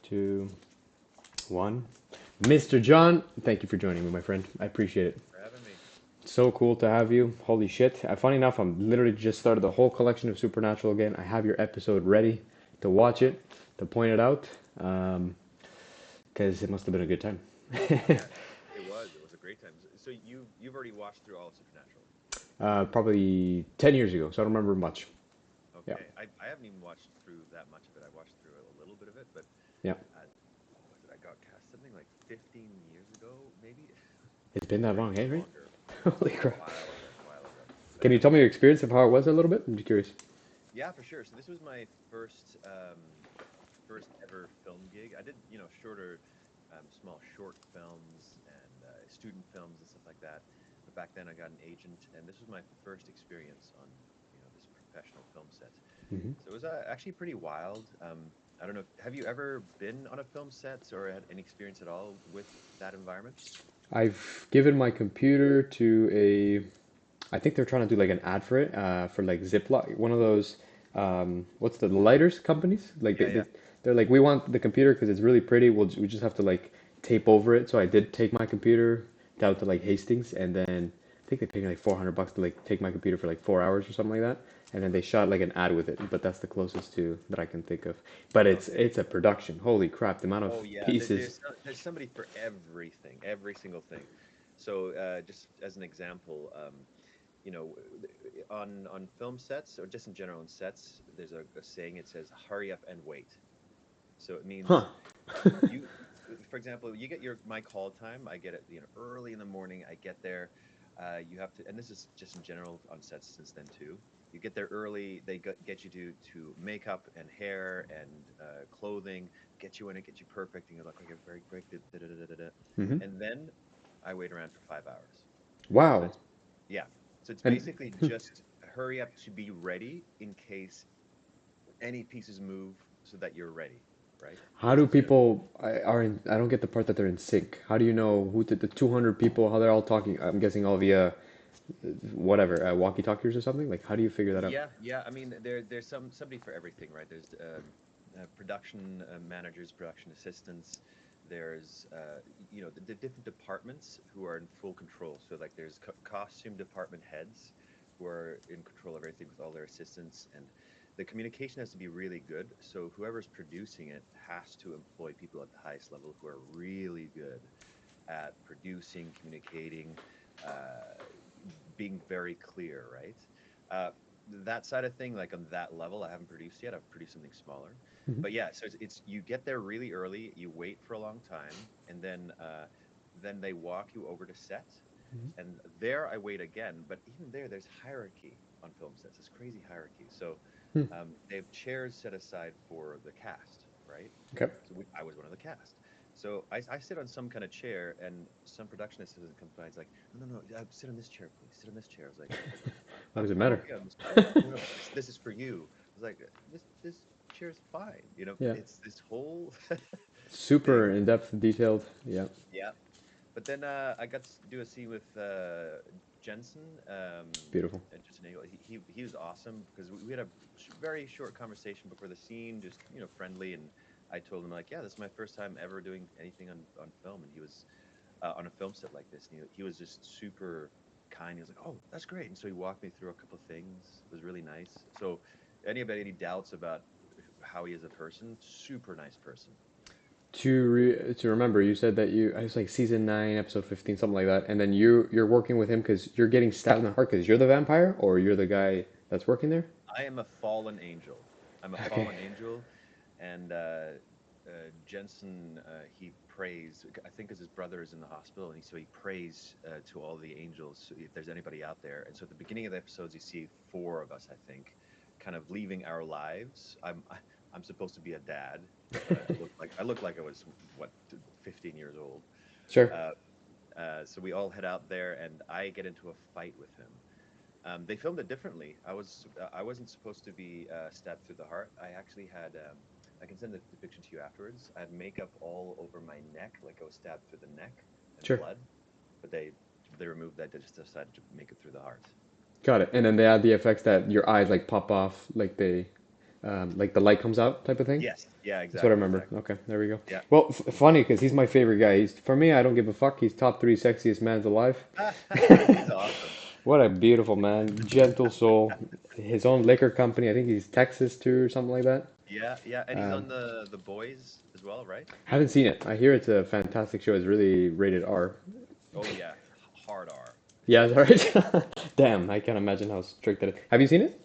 Two, one. Mr. John, thank you for joining me, my friend. I appreciate it. For having me. So cool to have you. Holy shit. Funny enough, I'm literally just started the whole collection of Supernatural again. I have your episode ready to watch it, to point it out, because it must have been a good time. Yeah, it was. It was a great time. So you've already watched through all of Supernatural. Probably 10 years ago, so I don't remember much. Yeah, Okay, I haven't even watched through that much of it. I watched through a little bit of it, but yeah. what was it? I got cast something like 15 years ago, maybe, It's been that or long, even hey, right? longer. Holy It's a crap. while ago. While ago. Can But you tell me your experience of how it was a little bit? I'm just curious. yeah, for sure. So this was my first ever film gig. I did shorter, small short films and student films and stuff like that. But back then I got an agent, and this was my first experience on this professional film set. Hmm. So it was actually pretty wild. I don't know. Have you ever been on a film set or had any experience at all with that environment? I've given my computer to I think they're trying to do like an ad for it, for like Ziploc, one of those, what's the lighters companies? Like Yeah, yeah. they're like, we want the computer because it's really pretty. We just have to like tape over it. So I did take my computer down to like Hastings, and then I think they paid me like $400 to like take my computer for like 4 hours or something like that. And then they shot like an ad with it, but that's the closest to that I can think of. But Okay. it's a production. Holy crap, the amount Oh of yeah, pieces. there's somebody for everything, every single thing. So just as an example, on film sets or just in general on sets, there's a saying. It says, "Hurry up and wait." So it means Huh. you, for example, you get your my call time. I get it, early in the morning. I get there. You have to, and this is just in general on sets since then too. You get there early. They get you to makeup and hair and clothing, get you in it, get you perfect, and you look like a very great. Da, da, da, da, da, da. Hmm. And then I wait around for 5 hours. So Wow. it's yeah. So it's And basically just hurry up to be ready in case any pieces move so that you're ready, right? how That's do generally. people are in? I don't get the part that they're in sync. How do you know who did the 200 people? How they're all talking? I'm guessing all via whatever, walkie-talkies or something. Like, how do you figure that out? Yeah, yeah. I mean, there's somebody for everything, right? There's production managers, production assistants. There's the different departments who are in full control. So like there's costume department heads who are in control of everything with all their assistants, and the communication has to be really good. So whoever's producing it has to employ people at the highest level who are really good at producing, communicating, uh, being very clear, right? Uh, that side of thing, like on that level, I haven't produced yet. I've produced something smaller, Hmm. but yeah. So it's you get there really early, you wait for a long time, and then they walk you over to set, and there I wait again. But even there's hierarchy on film sets. It's crazy hierarchy. So they have chairs set aside for the cast, right? Okay. So I was one of the cast. So I sit on some kind of chair, and some production assistant comes by. And is like, no, no, no, sit on this chair, please. Sit on this chair. I was like, How does it I'm matter? okay on this chair. No, no, this is for you. I was like, this chair's fine. Yeah. It's this whole Super thing. in-depth, detailed. Yeah. Yeah. But then I got to do a scene with Jensen, Beautiful. Jensen Nagel. He was awesome because we had a very short conversation before the scene, just friendly. And I told him like, yeah, this is my first time ever doing anything on film, and he was on a film set like this. And he was just super kind. He was like, "Oh, that's great." And so he walked me through a couple of things. It was really nice. So, anybody any doubts about how he is a person? Super nice person. To remember, you said that I was like season 9, episode 15, something like that, and then you're working with him because you're getting stabbed in the heart because you're the vampire, or you're the guy that's working there. I am a fallen angel. I'm a Okay. fallen angel, and Jensen he prays. I think because his brother is in the hospital, and so he prays to all the angels if there's anybody out there. And so at the beginning of the episodes, you see four of us, I think, kind of leaving our lives. I'm supposed to be a dad. I look like I was what 15 years old. Sure. Uh, so we all head out there, and I get into a fight with him. They filmed it differently. I wasn't supposed to be stabbed through the heart. I actually had I can send the depiction to you afterwards. I had makeup all over my neck, like I was stabbed through the neck and Sure. blood. But they removed that. They just decided to make it through the heart. Got it. And then they add the effects that your eyes like pop off, like they like the light comes out type of thing. Yes. Yeah. That's what I Exactly. remember. Exactly. Okay, there we go. Yeah. Well, funny because he's my favorite guy. For me, I don't give a fuck. He's top three sexiest mans alive. He's awesome. What a beautiful man, gentle soul. His own liquor company. I think he's Texas too, or something like that. Yeah. Yeah. And he's Um, on the boys as well, right? haven't seen it. I hear it's a fantastic show. It's really rated R. Oh yeah. Hard R. It's Yeah, it's that's right. Damn, I can't imagine how strict that is. Have you seen it?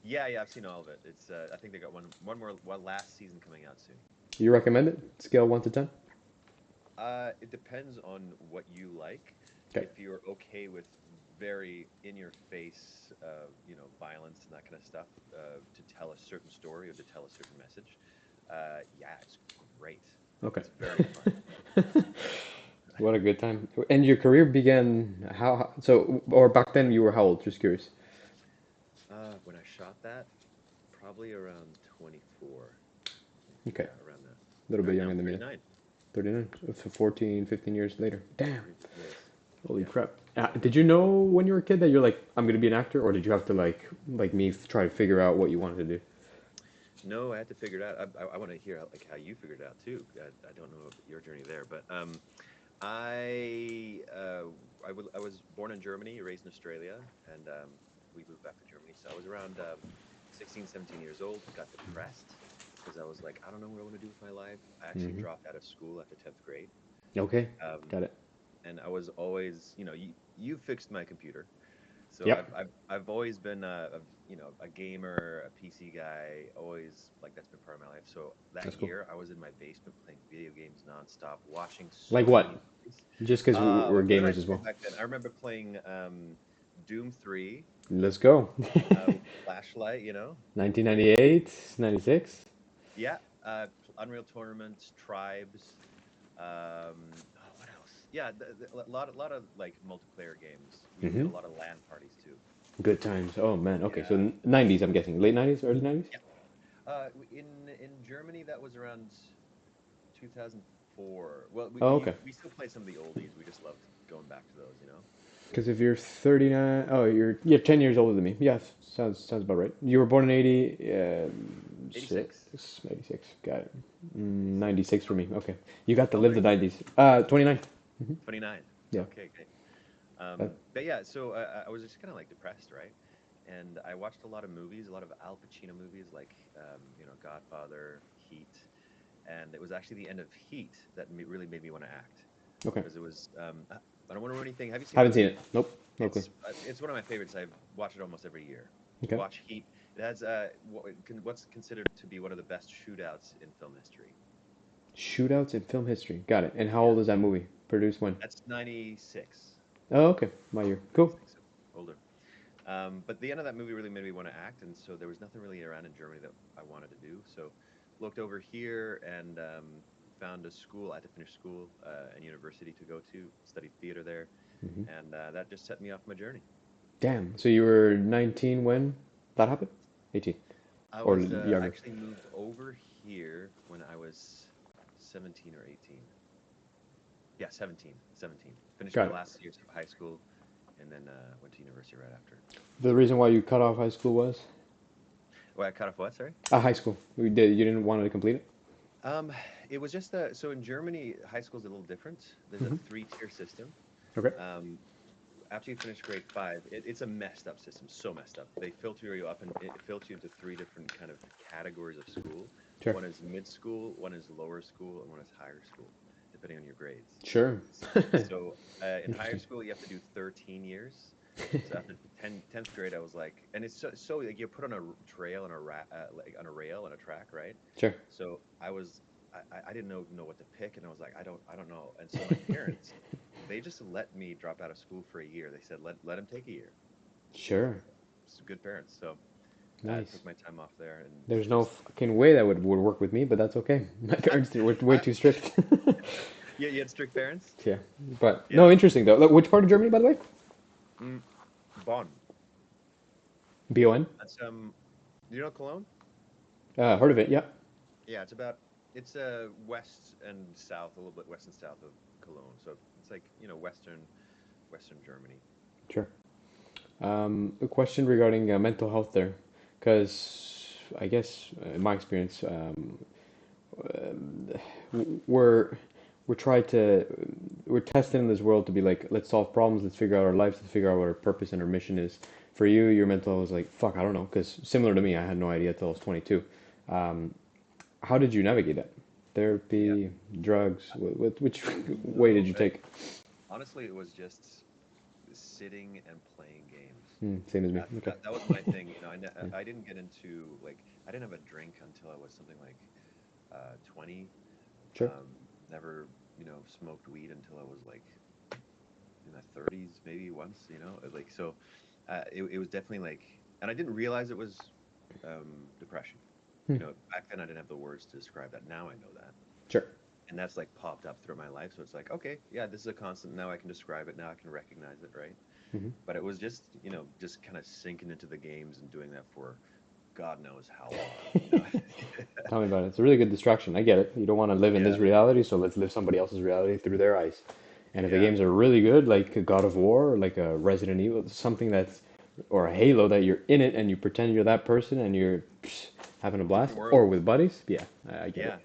Yeah, yeah, I've seen all of it. It's I think they got one last season coming out soon. You recommend it? Scale 1 to 10? It depends on what you like. Okay. If you're okay with very in your face, violence and that kind of stuff, to tell a certain story or to tell a certain message, yeah, it's great. Okay. It's very fun. Very fun. What a good time. And your career began so, or back then you were how old? Just curious. When I shot that, probably around 24. Okay. Yeah, A around that. little bit Right now younger I'm than me then. 39. 39. So 14, 15 years later. Damn. 15 years. Holy Yeah. crap. Did you know when you were a kid that you're like, I'm gonna be an actor, or did you have to like me, try to figure out what you wanted to do? No, I had to figure it out. I want to hear how you figured it out too. I don't know your journey there, but I I was born in Germany, raised in Australia, and we moved back to Germany. So I was around 16, 17 years old. Got depressed because I was like, I don't know what I want to do with my life. I actually Hmm. dropped out of school after 10th grade, Okay. um, Got it. and I was always, you fixed my computer. So Yep. I've always been a gamer, a PC guy, always like that's been part of my life. So that That's cool. year I was in my basement playing video games nonstop, watching Like so many what? movies. Just because we're What did I gamers as play well. back then? I remember playing Doom 3, Let's go. with Flashlight, 1998, 96. yeah, Unreal Tournament, Tribes, what else? Yeah, a lot of like multiplayer games. We did Hmm. a lot of LAN parties too. Good times. Oh man. Okay, so Yeah. 90s, I'm guessing. Late 90s, early 90s? Yeah. In Germany, that was around 2004. Well, we, Oh, we okay. we still play some of the oldies. We just loved going back to those. Because if you're 39, oh, you're 10 years older than me. Yes, sounds about right. You were born in 80, 86. 86. Got it. 96 for me. Okay. You got to How old live are the you? 90s. 29. 29. Yeah. Okay, great. That, But yeah, so I was just kind of like depressed, right? And I watched a lot of movies, a lot of Al Pacino movies, like Godfather, Heat, and it was actually the end of Heat that really made me want to act okay. because it was. I don't want to ruin anything. Have you seen the Haven't seen movie? it. Nope. No clue. It's one of my favorites. I watch it almost every year. Okay. Watch Heat. It has what's considered to be one of the best shootouts in film history. Shootouts in film history. Got it. And how Yeah, old is that movie? Produced when? that's 96. Oh, okay. My year. Cool. 96, so older. But the end of that movie really made me want to act, and so there was nothing really around in Germany that I wanted to do. So looked over here and found a school. I had to finish school and university to go to, studied theater there, Hmm. and that just set me off my journey. Damn. So you were 19 when that happened? 18 I or was younger? actually moved over here when I was 17 or 18. Yeah, 17. 17. Finished my Got it. last years of high school and then went to university right after. The reason why you cut off high school was? Well, I cut off what? Sorry. High school. You didn't want to complete it? Um, it was just so in Germany, high school is a little different. There's a Hmm. three-tier system. Okay. Um, After you finish grade five, it's a messed up system, so messed up. They filter you up and it filters you into three different kind of categories of school. Sure. One is mid school, one is lower school, and one is higher school, depending on your grades. Sure. So in higher Interesting. school, you have to do 13 years. So after 10th grade, I was like, and it's so like you're put on a trail and like on a rail and a track, right? Sure. So I didn't know what to pick, and I was like, I don't know. And so my parents, they just let me drop out of school for a year. They said let him take a year. Sure. It's good parents. So I Nice. took my time off there and There's no just fucking way that would work with me, but that's okay. My parents were way I, too strict. yeah, you had strict parents. Yeah. But Yeah. no, interesting though. Look, which part of Germany, by the way? Mm, Bonn. BON? That's Do you know Cologne? Heard of it, yeah. Yeah, it's west and south, a little bit west and south of Cologne. So it's like western Germany. Sure. A question regarding mental health there. Because I guess, in my experience, we're we're trying to we're tested in this world to be like, let's solve problems, let's figure out our lives, let's figure out what our purpose and our mission is. For you, your mental was like, fuck, I don't know, because similar to me, I had no idea till I was 22. Um, how did you navigate that? Yeah. Therapy, drugs, which way did No, you take? honestly, it was just sitting and playing games. Same as me. Okay. That was my thing. You know, Yeah. I didn't get into like I didn't have a drink until I was something like 20. Sure. Never, smoked weed until I was like in my 30s, maybe once. Like so, it was definitely like, and I didn't realize it was depression. Hmm. Back then I didn't have the words to describe that. Now I know that. Sure. And that's like popped up through my life. So it's like, okay, yeah, this is a constant. Now I can describe it. Now I can recognize it, right? Hmm. But it was just, just kind of sinking into the games and doing that for God knows how long. Tell me about it. It's a really good distraction. I get it. You don't want to live in this Yeah, reality, so let's live somebody else's reality through their eyes. And if the yeah. games are really good, like a God of War or like a Resident Evil, something that's, or a Halo, that you're in it and you pretend you're that person and you're having a Open blast, or world. with buddies, yeah, I get Yeah. it.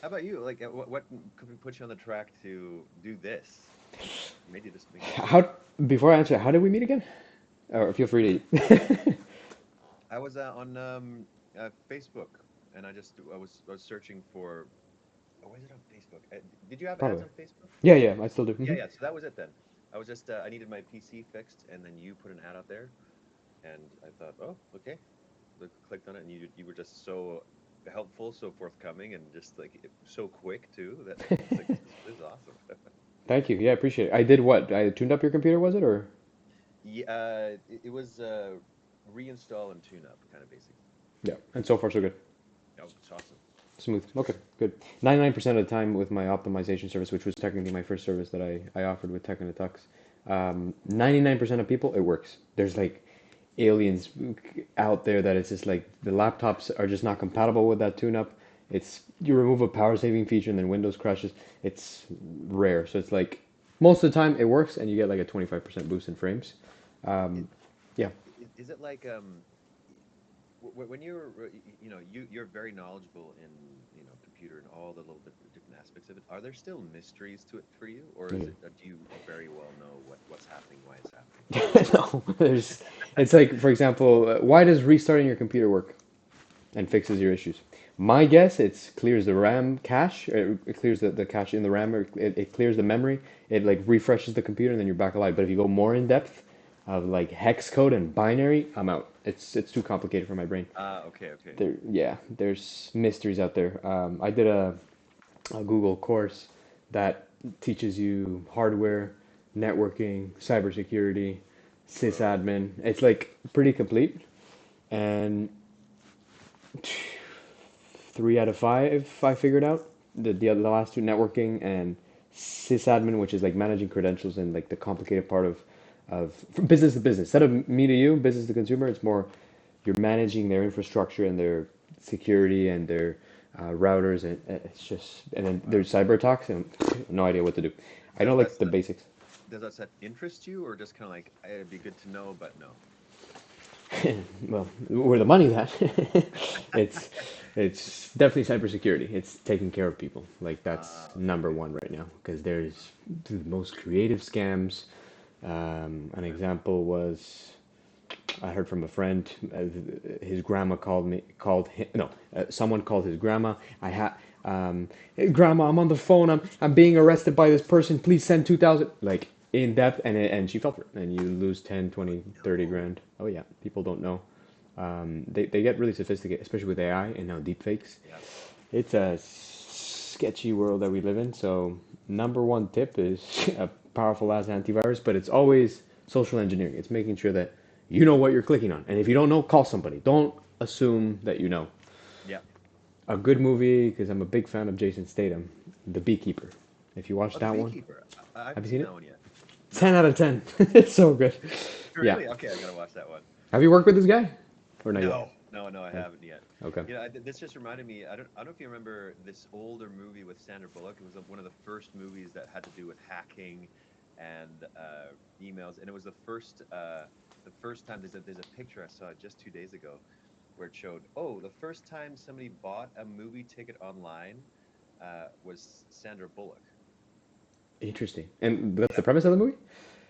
How about you? Like, what could put you on the track to do this? Make you switch. How, before I answer, how did we meet again? Or feel free to. I was on Facebook, and I was searching for. Oh, was it on Facebook? Did you have ads Probably. on Facebook? Yeah, yeah, I still do. Yeah, yeah. So that was it then. I was just I needed my PC fixed, and then you put an ad out there, and I thought, oh, okay. Clicked on it, and you were just so helpful, so forthcoming, and just like so quick too. That it's like this is awesome. Thank you. Yeah, I appreciate it. I did what? I tuned up your computer, was it, or? Yeah, it was reinstall and tune up, kind of basically. Yeah, and so far so good. Oh, it's awesome. Smooth. Okay, good. 99% of the time with my optimization service, which was technically my first service that I offered with Tech and the Tux, 99% of people, it works. There's like aliens out there that it's just like the laptops are just not compatible with that tune-up. It's you remove a power saving feature and then Windows crashes. It's rare. So it's like most of the time it works and you get like a 25% boost in frames. Is, Um, yeah. is it like when you're you're very knowledgeable in computer and all the little different aspects of it. Are there still mysteries to it for you, or is Yeah. it do you very well know what's happening, why it's happening? No, there's. It's like, for example, why does restarting your computer work and fixes your issues? My guess, it clears the RAM cache, it clears the cache in the RAM, or it clears the memory. It like refreshes the computer, and then you're back alive. But if you go more in depth of like hex code and binary, I'm out. It's too complicated for my brain. Ah, okay, okay. Yeah, there's mysteries out there. I did a Google course that teaches you hardware, networking, cybersecurity, Whoa. sysadmin. It's like pretty complete. And 3 out of 5 I figured out. The last two, networking and sysadmin, which is like managing credentials and like the complicated part of from business to business. Instead of me to you, business to consumer, it's more you're managing their infrastructure and their security and their routers, and it's just, and then Wow. there's cyber attacks and no idea what to do. I know Does that like the stuff basics. does that stuff interest you, or just kind of like it'd be good to know, but no? Well, where the money's at, it's it's definitely cybersecurity. It's taking care of people. Like that's number Okay. one right now because there's the most creative scams. An example was I heard from a friend. His grandma called him. No, someone called his grandma. Hey, grandma, I'm on the phone. I'm being arrested by this person. Please send 2,000. Like in depth, and she fell for it. And you lose 10, 20, 30 No. grand. Oh yeah, people don't know. They get really sophisticated, especially with AI and now deepfakes. Yeah. It's a sketchy world that we live in. So number one tip is a powerful ass antivirus, but it's always social engineering. It's making sure that you know what you're clicking on. And if you don't know, call somebody. Don't assume that you know. Yeah. A good movie, because I'm a big fan of Jason Statham, The Beekeeper. If you watch Oh, The that one, Beekeeper. I have haven't you seen seen that it? one yet. 10 No. out of 10. It's so good. Yeah. Really? Okay, I gotta watch that one. Have you worked with this guy? Or not yet? No, no, no, I No. haven't yet. Okay. This just reminded me. I don't know if you remember this older movie with Sandra Bullock. It was one of the first movies that had to do with hacking and emails, and it was the first time. There's a picture I saw just 2 days ago where it showed, oh, the first time somebody bought a movie ticket online was Sandra Bullock. Interesting. And that's Yeah. the premise of the movie?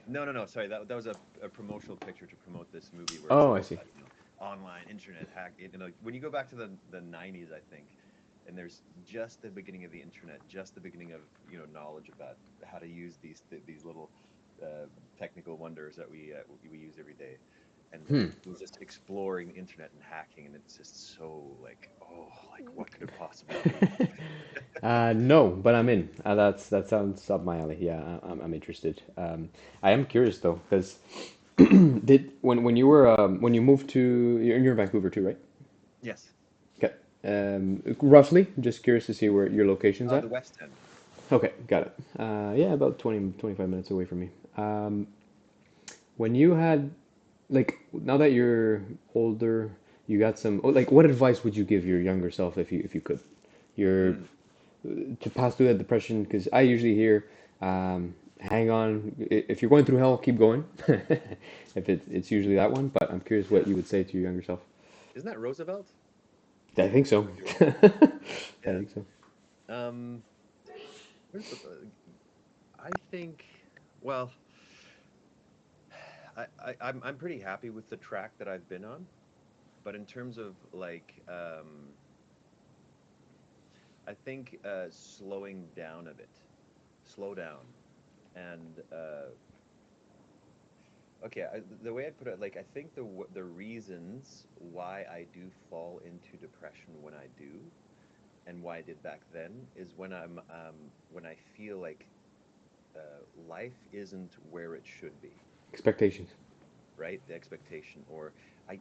No, no, no. Sorry, that was a promotional picture to promote this movie where it's Oh, I all see. about, online internet hack. When you go back to the 90s, I think, and there's just the beginning of the internet, just the beginning of knowledge about how to use these little uh, technical wonders that we use every day, and Hmm. it was just exploring the internet and hacking, and it's just so like, oh, like what could it possibly be? No, but I'm in. That sounds up my alley. Yeah, I'm interested. I am curious though, because did when you were when you moved to you're in Vancouver too, right? Yes. Okay. Roughly, just curious to see where your location's The at. West End. Okay, got it. Yeah, about 20, 25 minutes away from me. When you had like now that you're older, you got some like what advice would you give your younger self if you could? Your Mm. to pass through that depression because I usually hear, hang on, if you're going through hell, keep going. If it's usually that one, but I'm curious what Yeah. you would say to your younger self. Isn't that Roosevelt? I think so. George. I Yeah. think so. Um, where's the? I think. Well, I'm pretty happy with the track that I've been on, but in terms of like, I think slowing down a bit, slow down, and okay, the way I'd put it, like I think the reasons why I do fall into depression when I do, and why I did back then, is when I feel like life isn't where it should be, Expectations. right? The expectation, or I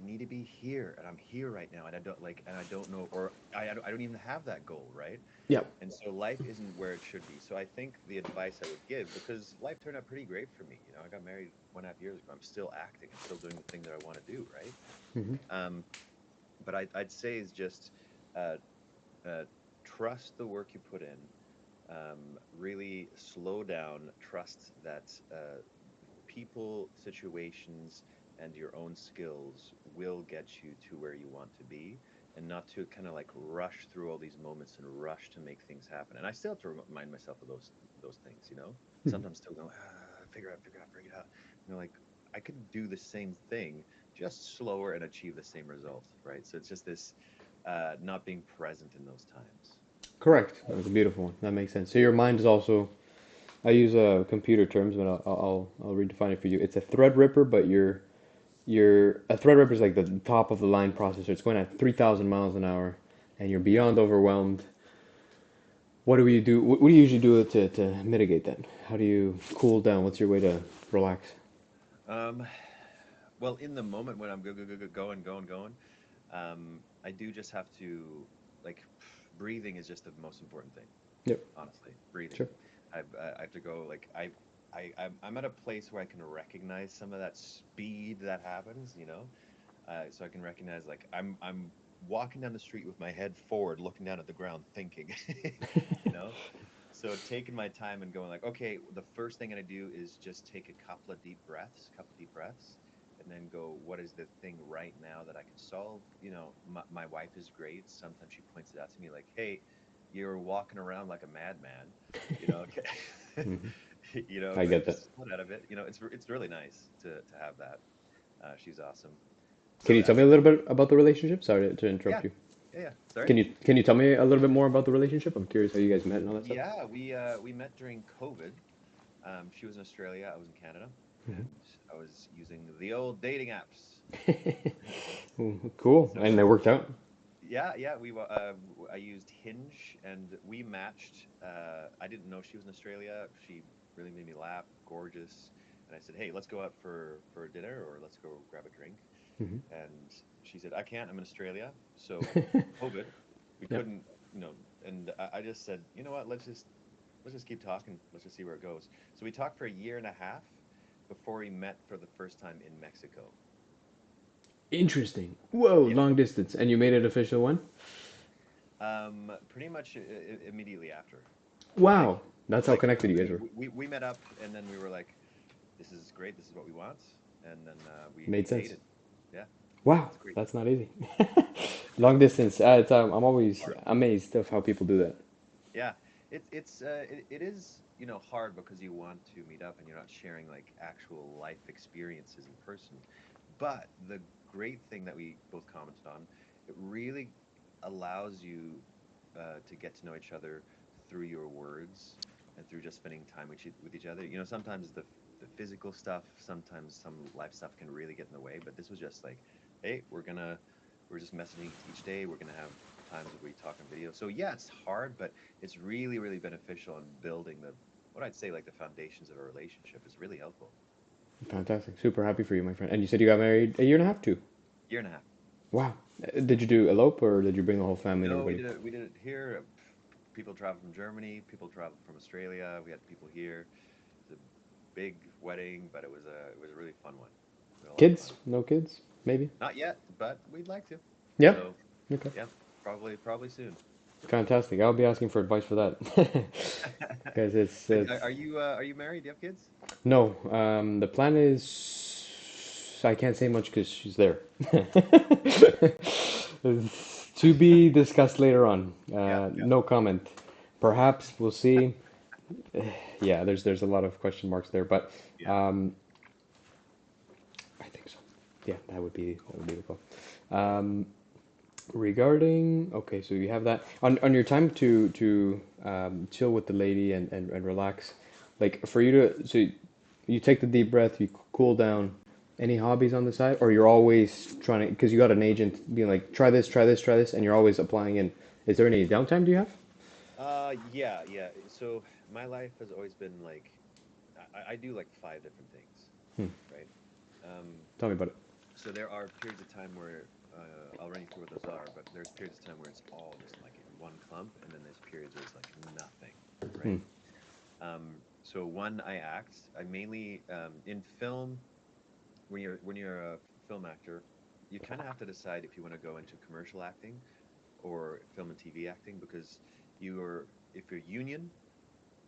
need to be here, and I'm here right now, and I don't know, or I don't even have that goal, right? Yeah. And so life isn't where it should be. So I think the advice I would give, because life turned out pretty great for me. I got married 1.5 years ago. I'm still acting. I'm still doing the thing that I want to do, right? Hmm. Um, but I'd say is just uh, uh, trust the work you put in. Really slow down. Trust that people, situations, and your own skills will get you to where you want to be, and not to kind of like rush through all these moments and rush to make things happen. And I still have to remind myself of those things. Hmm. Sometimes still go, figure it out. Like I could do the same thing, just slower and achieve the same result, right? So it's just this not being present in those times. Correct. That was a beautiful one. That makes sense. So your mind is also. I use computer terms, but I'll redefine it for you. It's a thread ripper, but you're a thread ripper is like the top of the line processor. It's going at 3,000 miles an hour, and you're Yeah. beyond overwhelmed. What do you do? What do you usually do to mitigate that? How do you cool down? What's your way to relax? Um, well, in the moment when I'm going, I do just have to like breathing is just the most important thing, Yep. honestly. Breathing. Sure. I have to go like I'm at a place where I can recognize some of that speed that happens, so I can recognize like I'm walking down the street with my head forward, looking down at the ground, thinking, you know. So taking my time and going like, okay, the first thing I do is just take a couple deep breaths, and then go, what is the thing right now that I can solve? My wife is great. Sometimes she points it out to me like, hey, you're walking around like a madman, okay. Hmm. I Like get just that. slow down a bit. It's really nice to have that. She's awesome. Can So you tell me a little bit about the relationship? Sorry to interrupt yeah, you. yeah. Sorry. Can you tell me a little bit more about the relationship? I'm curious how you guys met and all that stuff. Yeah, we met during COVID. She was in Australia, I was in Canada, and I was using the old dating apps. Cool. And So they worked out. yeah, yeah, I used Hinge, and we matched. I didn't know she was in Australia. She really made me laugh, gorgeous, and I said, "Hey, let's go out for dinner, or let's go grab a drink." Hmm. And she said, "I can't. I'm in Australia." So COVID, we Yep. couldn't, and I just said, "You know what? Let's just keep talking. Let's just see where it goes." So we talked for a year and a half before we met for the first time in Mexico. Interesting. Whoa, Yeah. long distance. And you made it official one? Pretty much immediately after. Wow. Like, That's how like connected you guys were. we met up, and then we were like, "This is great. This is what we want," and then we Made sense. dated. Yeah. Wow, It's great. that's not easy. Yeah, Long distance. I'm always hard. amazed of how people do that. Yeah, it is, hard because you want to meet up and you're not sharing like actual life experiences in person. But the great thing that we both commented on, it really allows you to get to know each other through your words and through just spending time with each other. Sometimes the physical stuff, sometimes some life stuff can really get in the way, but this was just like, hey, we're just messaging each day. We're gonna have times where we talk on video. So yeah, it's hard, but it's really, really beneficial in building what I'd say like the foundations of a relationship is really helpful. Fantastic. Super happy for you, my friend. And you said you got married a year and a half too. Year and a half. Wow. Did you do elope or did you bring the whole family and No, we everybody? did it. We did it here. People traveled from Germany. People traveled from Australia. We had people here. It's a big wedding, but it was a really fun one. We had a lot of fun. Kids? No kids? Maybe? Not yet, but we'd like to. Yeah? So Okay. yeah, probably soon. Fantastic. I'll be asking for advice for that. Because And it's are you married? Do you have kids? no. The plan is I can't say much because she's there. It's to be discussed later on. Yeah, yeah, No comment. Perhaps we'll see. Yeah, there's a lot of question marks there, but yeah. um, I think so. Yeah, that Cool. would be the goal. Um, Regarding, okay, so you have that on your time to chill with the lady and relax, like for you to so you take the deep breath, you cool down. Any hobbies on the side, or you're always trying to because you got an agent being like, try this, try this, try this, and you're always applying in. Is there any downtime do you have? Yeah, yeah. So my life has always been like I do like five different things, Hmm. right? Um, Tell me about it. so there are periods of time where I'll run you through what those are, but there's periods of time where it's all just like in one clump, and then there's periods where it's like nothing, right? Hmm. So one, I act. I mainly in film. When you're a film actor, you kind of have to decide if you want to go into commercial acting or film and TV acting because you're if you're union,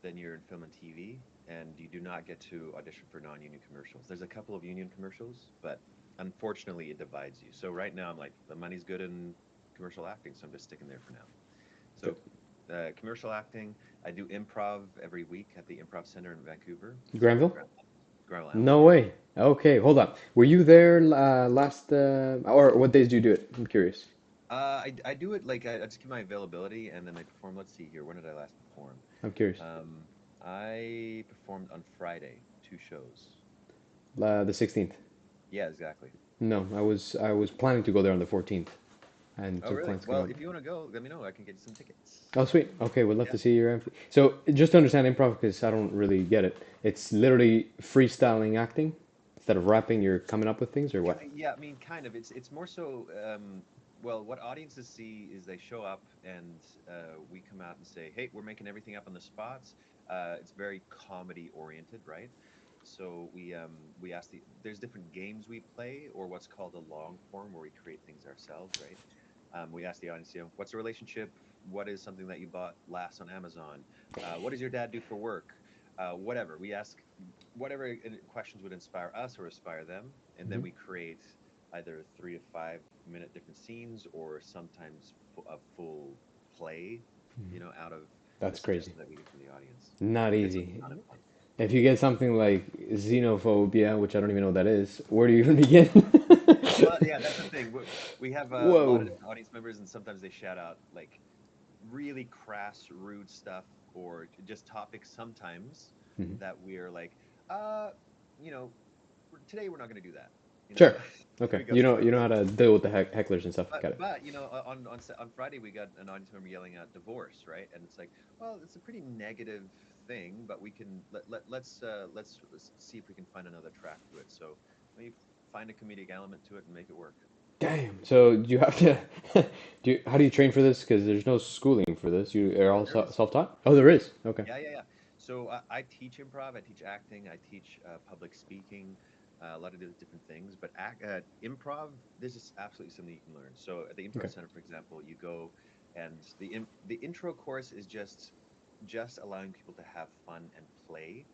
then you're in film and TV, and you do not get to audition for non-union commercials. There's a couple of union commercials, but unfortunately, it divides you. So right now, I'm like, the money's good in commercial acting, so I'm just sticking there for now. Okay. So, commercial acting, I do improv every week at the Improv Center in Vancouver. So, Granville? Grand Island, No yeah. way. Okay, hold on. Were you there last or what days do you do it? I'm curious. I do it like I just give my availability and then I perform. Let's see here. When did I last perform? I'm curious. Um, I performed on Friday, two shows. The 16th. Yeah, exactly. No, I was planning to go there on the 14th, and Oh, some really? plans came Well, up. if you want to go, let me know. I can get you some tickets. Oh, sweet. Okay, we'd love Yeah. to see your amphi. So, just to understand improv, because I don't really get it. It's literally freestyling acting instead of rapping. You're coming up with things, or what? Yeah, I mean, kind of. It's more so. Well, what audiences see is they show up and we come out and say, "Hey, we're making everything up on the spots." It's very comedy oriented, right? So we ask there's different games we play, or what's called a long form, where we create things ourselves, right? We ask the audience, what's the relationship? What is something that you bought last on Amazon? What does your dad do for work? Whatever. We ask whatever questions would inspire us or inspire them, and then Hmm. we create either 3 to 5 minute different scenes or sometimes a full play, out of the That's crazy. suggestions that we get from the audience. Not It's a easy. ton of fun. If you get something like xenophobia, which I don't even know what that is, where do you even begin? Well, yeah, that's the thing. We have a lot of Whoa. different audience members, and sometimes they shout out like really crass, rude stuff or just topics sometimes Mhm. that we're like, uh, you know, today we're not going to do that. You know, Sure. Okay. we go You know somewhere you else. know how to deal with the hecklers and stuff. But Got it. on Friday we got an audience member yelling at divorce, right? And it's like, well, it's a pretty negative thing, but we can let's see if we can find another track to it. So maybe find a comedic element to it and make it work. Damn. So do you have to how do you train for this? Because there's no schooling for this. You are all There is. self-taught? Oh, there is. Okay. Yeah, yeah, yeah. So I teach improv, I teach acting, I teach public speaking, a lot of different things. But improv, this is absolutely something you can learn. So at the Improv Okay. Center, for example, you go and the intro course is just allowing people to have fun and play.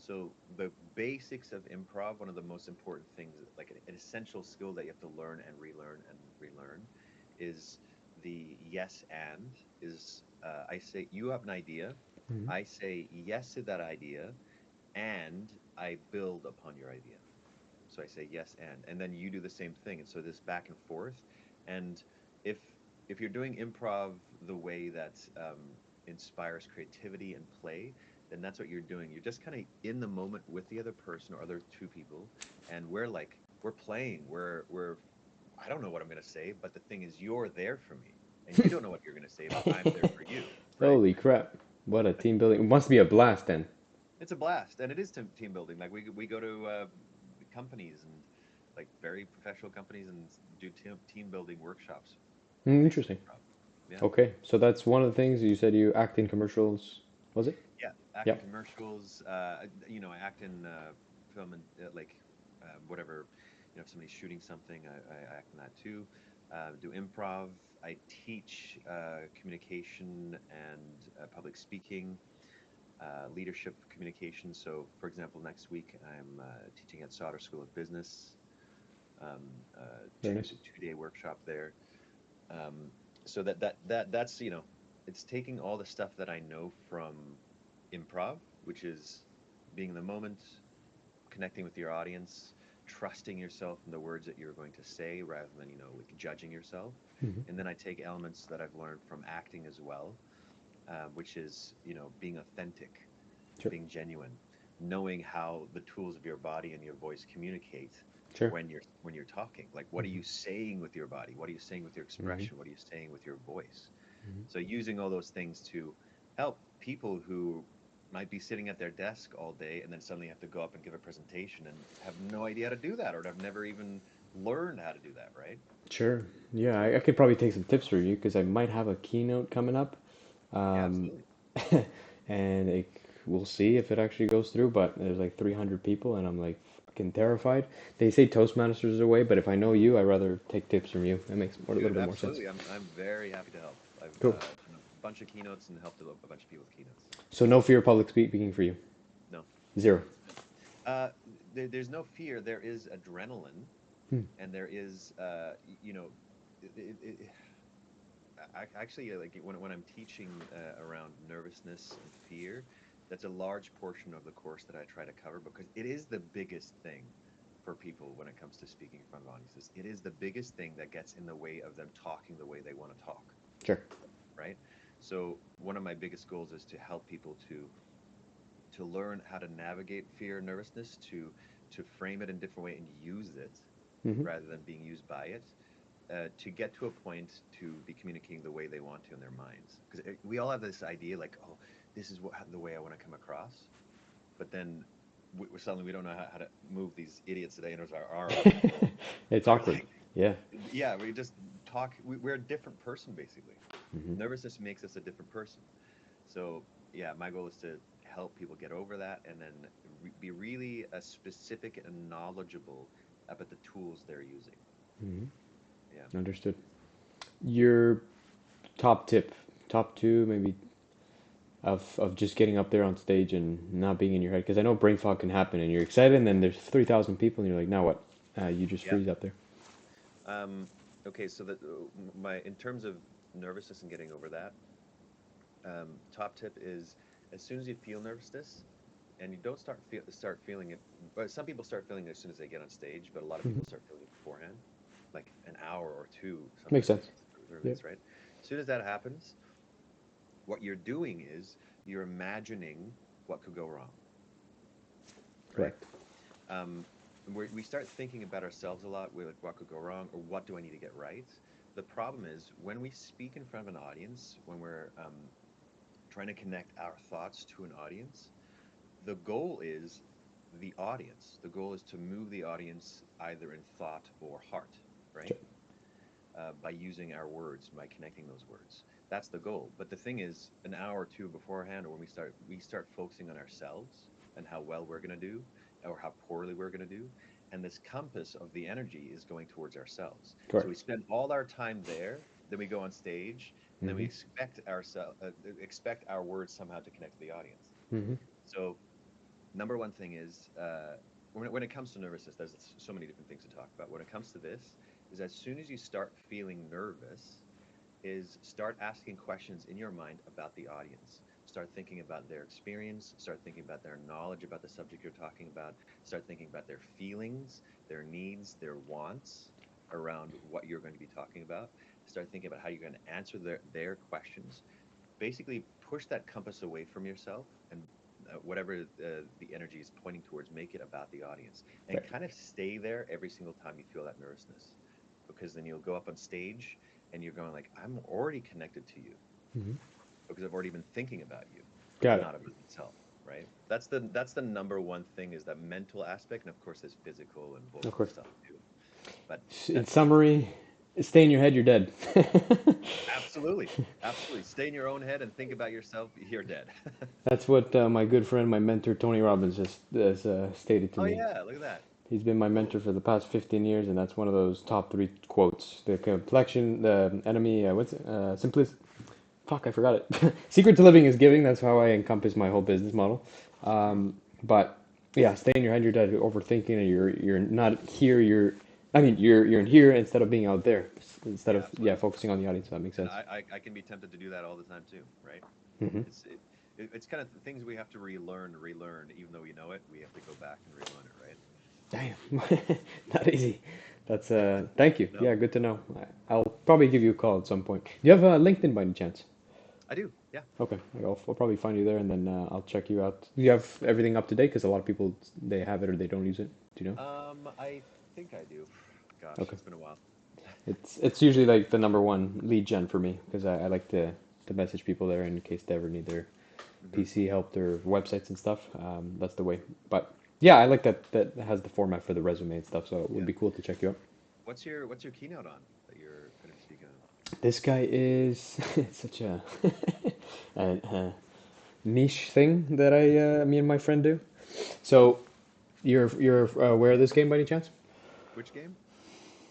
So the basics of improv, one of the most important things, like an essential skill that you have to learn and relearn, is the yes and is I say you have an idea, Hmm. I say yes to that idea, and I build upon your idea. So I say yes and then you do the same thing, and so this back and forth. And if if you're doing improv the way that inspires creativity and play, then that's what you're doing. You're just kind of in the moment with the other person or other two people, and we're playing. We're I don't know what I'm gonna say, but the thing is, you're there for me, and you don't know what you're gonna say, but I'm there for you, right? Holy crap. What a team building. It must be a blast then. It's a blast, and it is team building. Like we go to companies and like very professional companies and do team building workshops based on Interesting. improv. Yeah, Okay, so that's one of the things you said you act in commercials, was it? yeah. Act in Yep. commercials. I act in film and whatever. If somebody's shooting something, I act in that too. Do improv. I teach communication and public speaking. Leadership communication. So, for example, next week I'm teaching at Sauder School of Business, Very nice. two-day workshop there. Um, so that's it's taking all the stuff that I know from improv, which is being in the moment, connecting with your audience, trusting yourself in the words that you're going to say rather than like judging yourself. Hmm. And then I take elements that I've learned from acting as well, which is being authentic, Sure. being genuine, knowing how the tools of your body and your voice communicate Sure. when you're talking. Like, what are Hmm. you saying with your body? What are you saying with your Hmm. expression? What are you saying with your voice? Hmm. So using all those things to help people who might be sitting at their desk all day and then suddenly have to go up and give a presentation and have no idea how to do that or have never even learned how to do that, right? Sure. Yeah, I could probably take some tips from you because I might have a keynote coming up. Yeah, Um, absolutely. and we'll see if it actually goes through, but there's like 300 people and I'm like fucking terrified. They say Toastmasters is a way, but if I know you, I'd rather take tips from you. That makes more, a little Dude, bit more sense. absolutely. I'm very happy to help. I've Cool. done a bunch of keynotes and helped a bunch of people with keynotes. So no fear of public speaking for you. No, Zero. uh, there's no fear. There is adrenaline, Hmm. and there is, it, it, it, actually like when I'm teaching around nervousness and fear, that's a large portion of the course that I try to cover because it is the biggest thing for people when it comes to speaking in front of audiences. It is the biggest thing that gets in the way of them talking the way they want to talk, Sure. right? So one of my biggest goals is to help people to learn how to navigate fear and nervousness, to frame it in a different way and use it Hmm. rather than being used by it, to get to a point to be communicating the way they want to in their minds. Because we all have this idea like, oh, this is the way I want to come across, but then suddenly we don't know how to move these idiots that enters our aura. It's We're awkward. like, Yeah. yeah, we just talk. We're a different person basically. Hmm. Nervousness makes us a different person. So yeah, my goal is to help people get over that and then be really specific and knowledgeable about the tools they're using. Hmm. Yeah. Understood. Your top tip, top two, maybe of just getting up there on stage and not being in your head, because I know brain fog can happen and you're excited and then there's 3,000 people and you're like, now what? You just Yeah. freeze up there. Um, okay, so that my in terms of nervousness and getting over that, top tip is as soon as you feel nervousness, and you don't start feeling it, but some people start feeling it as soon as they get on stage, but a lot of Hmm. people start feeling it beforehand, like an hour or two, Makes sometimes sense. even 30 Yep. minutes, right? As soon as that happens, what you're doing is you're imagining what could go wrong, right? Correct. um, we start thinking about ourselves a lot. We're like, what could go wrong, or what do I need to get right? The problem is when we speak in front of an audience, when we're trying to connect our thoughts to an audience, the goal is the audience. The goal is to move the audience either in thought or heart, right? Sure. By using our words, by connecting those words. That's the goal. But the thing is, an hour or two beforehand, or when we start focusing on ourselves and how well we're going to do, or how poorly we're going to do, and this compass of the energy is going towards ourselves. So we Correct. spend all our time there, then we go on stage, and then we Hmm. expect our words somehow to connect to the audience. Hmm. So number one thing is when it comes to nervousness, there's so many different things to talk about. When it comes to this, is as soon as you start feeling nervous, is start asking questions in your mind about the audience. Start thinking about their experience, start thinking about their knowledge about the subject you're talking about, start thinking about their feelings, their needs, their wants around what you're going to be talking about. Start thinking about how you're going to answer their questions. Basically, push that compass away from yourself and whatever the energy is pointing towards, make it about the audience and Right. kind of stay there every single time you feel that nervousness, because then you'll go up on stage and you're going like, I'm already connected to you Hmm. because I've already been thinking about you, Got it. not about myself, right? That's the number one thing, is that mental aspect, and of course there's physical and Of vocal course. stuff too. But In that's summary, stay in your head, you're dead. absolutely, absolutely. Stay in your own head and think about yourself. You're dead. That's what my good friend, my mentor, Tony Robbins, just has stated to Oh me. yeah, look at that. He's been my Cool. mentor for the past 15 years, and that's one of those top three quotes. The complexion, the enemy, what's it? Fuck, I forgot it. Secret to living is giving. That's how I encompass my whole business model. Mm. But yeah, stay in your head. You're dead. You're overthinking, and you're not here. I mean, you're in here instead of being out there. Instead Yeah, of absolutely. focusing on the audience. If that makes And sense. I can be tempted to do that all the time too, right? Hmm. It's it's kind of things we have to relearn, even though we know it, we have to go back and relearn it, right? Damn, not easy. That's Yeah. thank you. No, Yeah, good to know. I'll probably give you a call at some point. Do you have LinkedIn by any chance? I do. Yeah. Okay, I'll probably find you there, and then I'll check you out. Do you have everything up to date? Because a lot of people they have it or they don't use it. Do you know? I think I do. Gosh, Okay, it's been a while. it's usually like the number one lead gen for me because I like to message people there in case they ever need their Hmm. PC help, their websites and stuff. That's the way. But yeah, I like that has the format for the resume and stuff. So it would Yeah. be cool to check you out. What's your keynote on that you're going to be speaking on? This guy is such a niche thing that me and my friend do. So you're aware of this game by any chance? Which game?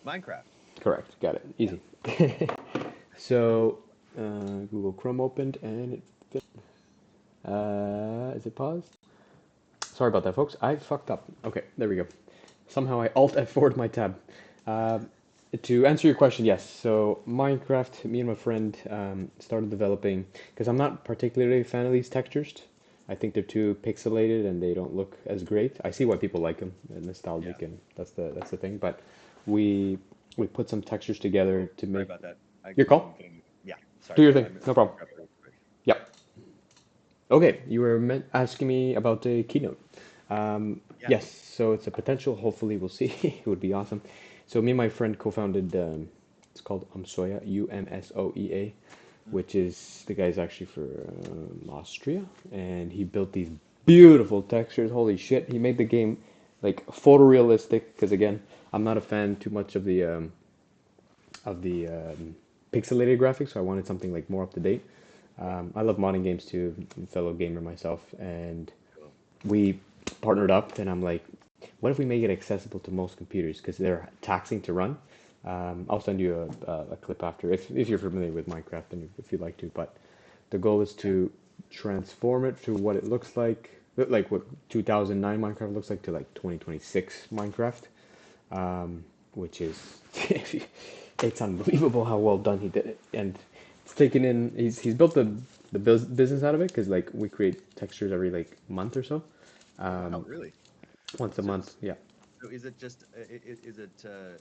Minecraft. Correct. Got it. Yeah. Easy. So Google Chrome opened and is it paused? Sorry about that, folks. I fucked up. Okay, there we go. Somehow I Alt F4'd my tab. Uh, to answer your question, yes. So Minecraft, me and my friend started developing because I'm not particularly a fan of these textures. I think they're too pixelated and they don't look as great. I see why people like them, Yeah. nostalgic, and that's the thing. But we we put some textures together Oh, to sorry make about that. your I'm call. getting. Yeah. Do Sorry. your thing, I'm no going to problem. interrupt real quick. Yep. Okay, you were asking me about the keynote. Yeah. Yes, so it's a potential. Hopefully, we'll see. It would be awesome. So me and my friend co-founded. It's called Umsoya, UMSOEA, Mm. which is the guy's actually for Austria, and he built these beautiful textures. Holy shit! He made the game like photorealistic. Because again, I'm not a fan too much of the pixelated graphics, so I wanted something like more up to date. Cool. I love modding games too, fellow gamer myself, and Cool. we partnered up. And I'm like, what if we make it accessible to most computers because they're taxing to run? I'll send you a clip after if you're familiar with Minecraft and if you'd like to. But the goal is Yeah. to transform it to what it looks like what 2009 Minecraft looks like to like 2026 Minecraft, which is it's unbelievable how well done he did it, and it's taken in. He's built the business out of it because like we create textures every like month or so, Oh wow. Really? once a So, month. Yeah, so is it just is it a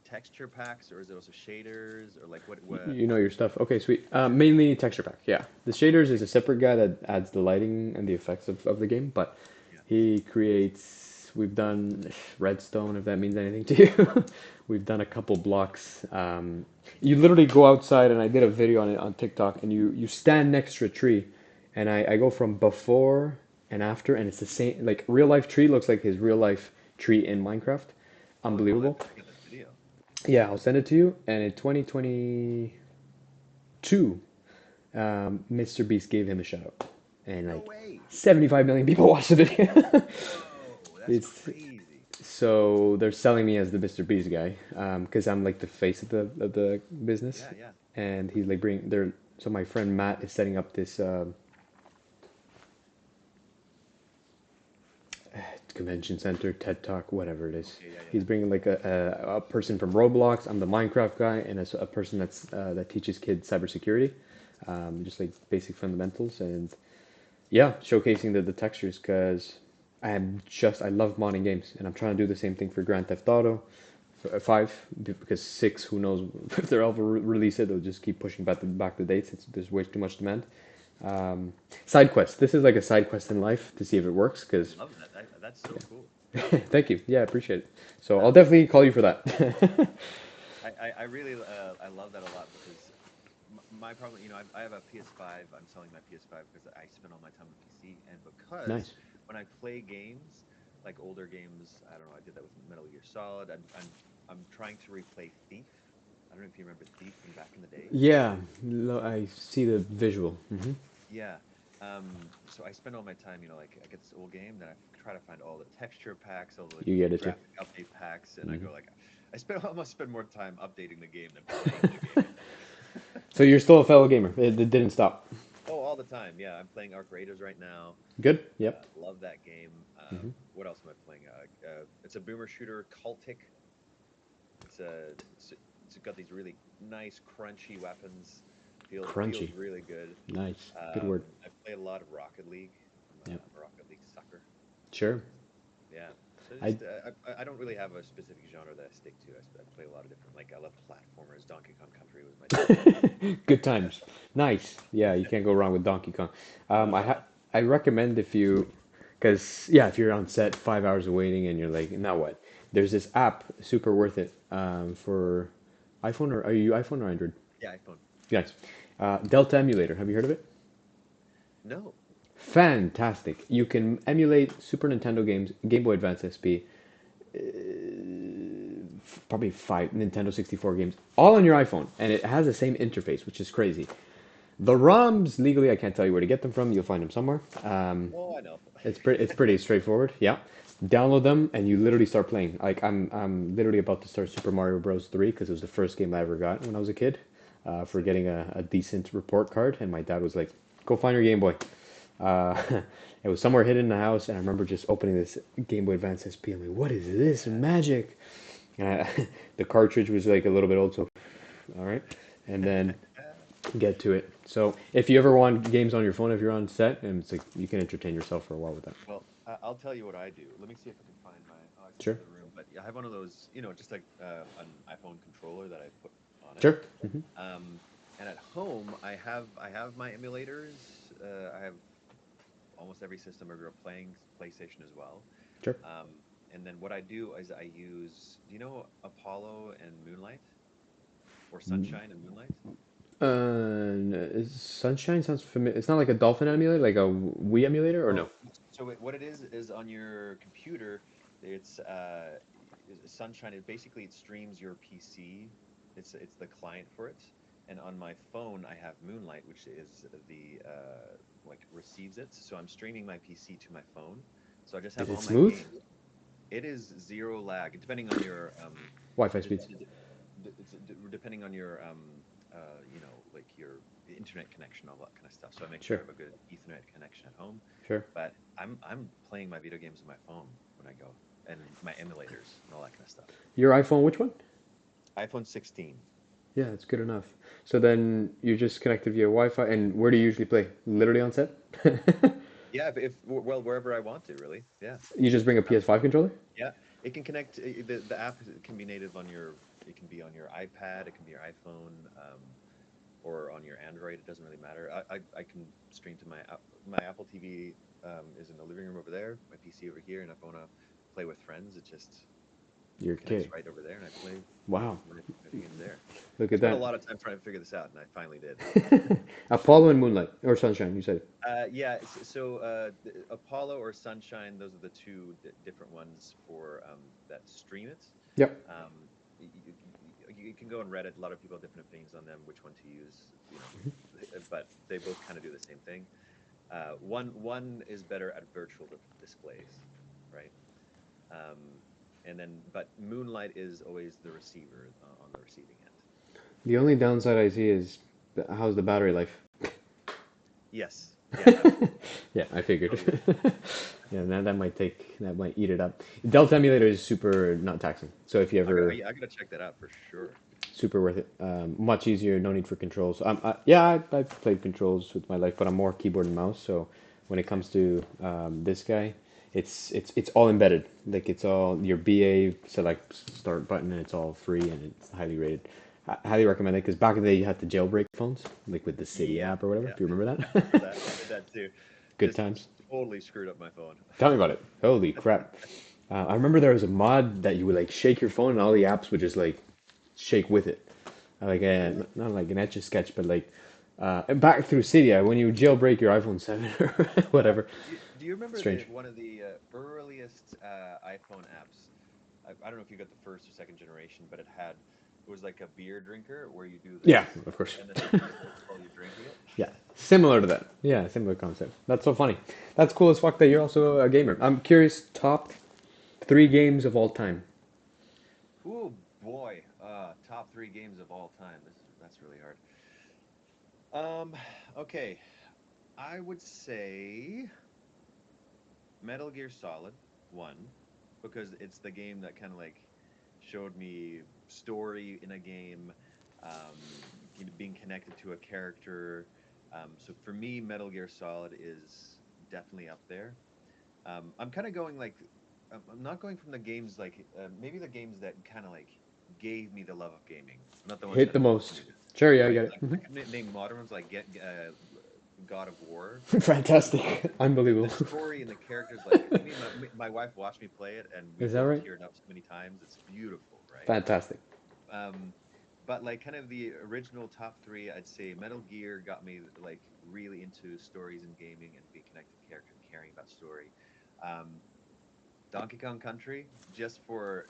texture packs, or is it also shaders, or like what you know your stuff. Okay, sweet. yeah. Mainly texture pack. Yeah, the shaders is a separate guy that adds the lighting and the effects of the game, but Yeah. he creates. We've done redstone, if that means anything to you. We've done a couple blocks. You literally go outside, and I did a video on it on TikTok, and you stand next to a tree, and I go from before and after, and it's the same. Like real life tree looks like his real life tree in Minecraft. Oh no, I have Unbelievable. to check out that video. Yeah, I'll send it to you. And in 2022, Mr. Beast gave him a shout out, and No like way. 75 million people watched the video. Whoa, that's It's crazy. so they're selling me as the Mr. Beast guy, because I'm like the face of the business, Yeah, yeah. and he's like bringing their. So my friend Matt is setting up this convention center, TED Talk, whatever it is. Okay, yeah, yeah, He's bringing like a person from Roblox. I'm the Minecraft guy, and a person that teaches kids cybersecurity, just like basic fundamentals, and yeah, showcasing the textures because I love modding games, and I'm trying to do the same thing for Grand Theft Auto 5 because 6, who knows if they'll ever release it? They'll just keep pushing back the dates. There's way too much demand. Side quest. This is like a side quest in life to see if it works. I Because love that. That's so cool. thank you. Yeah, I appreciate it. So I'll Um, definitely call you for that. I really I love that a lot because my problem, I have a PS5. I'm selling my PS5 because I spend all my time on PC, and because Nice. when I play games, like older games, I don't know, I did that with Metal Gear Solid. I'm trying to replay Thief. I don't know if you remember Thief from back in the day. Yeah, I see the visual. Yeah. So I spend all my time, like I get this old game, then I try to find all the texture packs, all the You get it too. graphic update packs, and I hmm go like, almost spend more time updating the game than playing the game. So you're still a fellow gamer. It didn't stop. Oh, all the time. Yeah, I'm playing Arc Raiders right now. Good. Yep. Love that game. hmm What else am I playing? It's a boomer shooter, Cultic. It's got these really nice, crunchy weapons. Feels Crunchy. really good. Nice. Good word. I play a lot of Rocket League. Yep. I'm a Rocket League sucker. Sure. Yeah. So I just I don't really have a specific genre that I stick to. I play a lot of different. Like I love platformers. Donkey Kong Country was my jam. Good times. Nice. Yeah, you can't go wrong with Donkey Kong. No, no. I recommend if you, because yeah, if you're on set 5 hours of waiting and you're like, now what? There's this app, super worth it, for iPhone or are you iPhone or Android? Yeah, iPhone. Yes. Delta Emulator. Have you heard of it? No. Fantastic. You can emulate Super Nintendo games, Game Boy Advance SP, probably 5 Nintendo 64 games, all on your iPhone, and it has the same interface, which is crazy. The ROMs, legally, I can't tell you where to get them from. You'll find them somewhere. Oh, I know. It's pretty straightforward. Yeah, download them and you literally start playing. Like I'm literally about to start Super Mario Bros. 3 because it was the first game I ever got when I was a kid, for getting a decent report card, and my dad was like, "Go find your Game Boy." Uh, it was somewhere hidden in the house, and I remember just opening this Game Boy Advance SP. I'm like, "What is this magic?" And the cartridge was like a little bit old, so all right, and then get to it. So if you ever want games on your phone, if you're on set, and it's like you can entertain yourself for a while with that. Well, I'll tell you what I do. Let me see if I can find my. Oh, it's in the Sure. other room. But yeah, I have one of those, just like an iPhone controller that I put on it. Sure. Um, and at home, I have my emulators. I have almost every system I grew up playing, PlayStation as well. Sure. Um, and then what I do is I use. Do you know Apollo and Moonlight, or Sunshine and Moonlight? Sunshine sounds familiar. It's not like a Dolphin emulator, like a Wii emulator, or no? Oh, so what it is on your computer, it's Sunshine. It streams your PC. It's the client for it. And on my phone, I have Moonlight, which is the like receives it. So I'm streaming my PC to my phone. So I just Is have it all my smooth? games. It is zero lag, depending on your Wi-Fi d- speeds. d- depending on your like your internet connection, all that kind of stuff. So I make sure I Sure. have a good Ethernet connection at home. Sure. But I'm playing my video games on my phone when I go, and my emulators and all that kind of stuff. Your iPhone, which one? iPhone 16. Yeah, it's good enough. So then you just connected via Wi-Fi, and where do you usually play? Literally on set? Yeah, if well, wherever I want to, really. Yeah. You just bring a Um, PS5 controller? yeah, it can connect. The app can be native on your. It can be on your iPad. It can be your iPhone, or on your Android. It doesn't really matter. I can stream to my Apple TV. Is in the living room over there. My PC over here, and if I want to play with friends, it just You're connects kidding. right over there, and I play Wow. my video games there. Look I at spent a that. lot of time trying to figure this out, and I finally did. Apollo and Moonlight, or Sunshine, you said. Yeah, so Apollo or Sunshine, those are the two different ones for that stream it. Yep. You can go on Reddit. A lot of people have different opinions on them, which one to use, but they both kind of do the same thing. One is better at virtual displays, right? Um, and then, but Moonlight is always the receiver on the receiving end. The only downside I see is how's the battery life? Yes, yeah, absolutely, Yeah, I figured. totally. Yeah, that might eat it up. Delta Emulator is super not taxing. So if you ever I gotta check that out for sure. super worth it. Much easier, no need for controls. Yeah, I've played controls with my life, but I'm more keyboard and mouse. So when it comes to this guy, it's all embedded. Like it's all your BA select start button, and it's all free and it's highly rated. I highly recommend it because back in the day you had to jailbreak phones, like with the City Yeah, app or whatever. yeah. If you remember I remember that, that. I did that too. good Just times. totally screwed up my phone. Tell me about it. Holy crap! I remember there was a mod that you would like shake your phone and all the apps would just like shake with it. Like Really? not like an Etch a Sketch, but like back through Cydia when you jailbreak your iPhone 7 or Yeah. whatever. Do you remember Strange. one of the earliest iPhone apps? I don't know if you got the first or second generation, but it was like a beer drinker where you do Yeah, this, of course. and then it records while you're drinking it. Yeah, similar to that. Yeah, similar concept. That's so funny. That's cool as fuck that you're also a gamer. I'm curious, top three games of all time. Oh boy, top three games of all time. That's really hard. Um, okay, I would say Metal Gear Solid 1 because it's the game that kind of like showed me story in a game, being connected to a character. So for me, Metal Gear Solid is definitely up there. I'm kind of going like I'm not going from the games like maybe the games that kind of like gave me the love of gaming, not the ones Hit that the hooked most. me, Sure, yeah, I right? get Like it. I could name modern ones like get God of War. Fantastic. The Unbelievable. story and the characters, like me and my wife watched me play it, and we Is that both right? teared up so many times. It's beautiful, right? Fantastic. Um, but like kind of the original top three, I'd say Metal Gear got me like really into stories and gaming and being connected to character and caring about story. Um, Donkey Kong Country, just for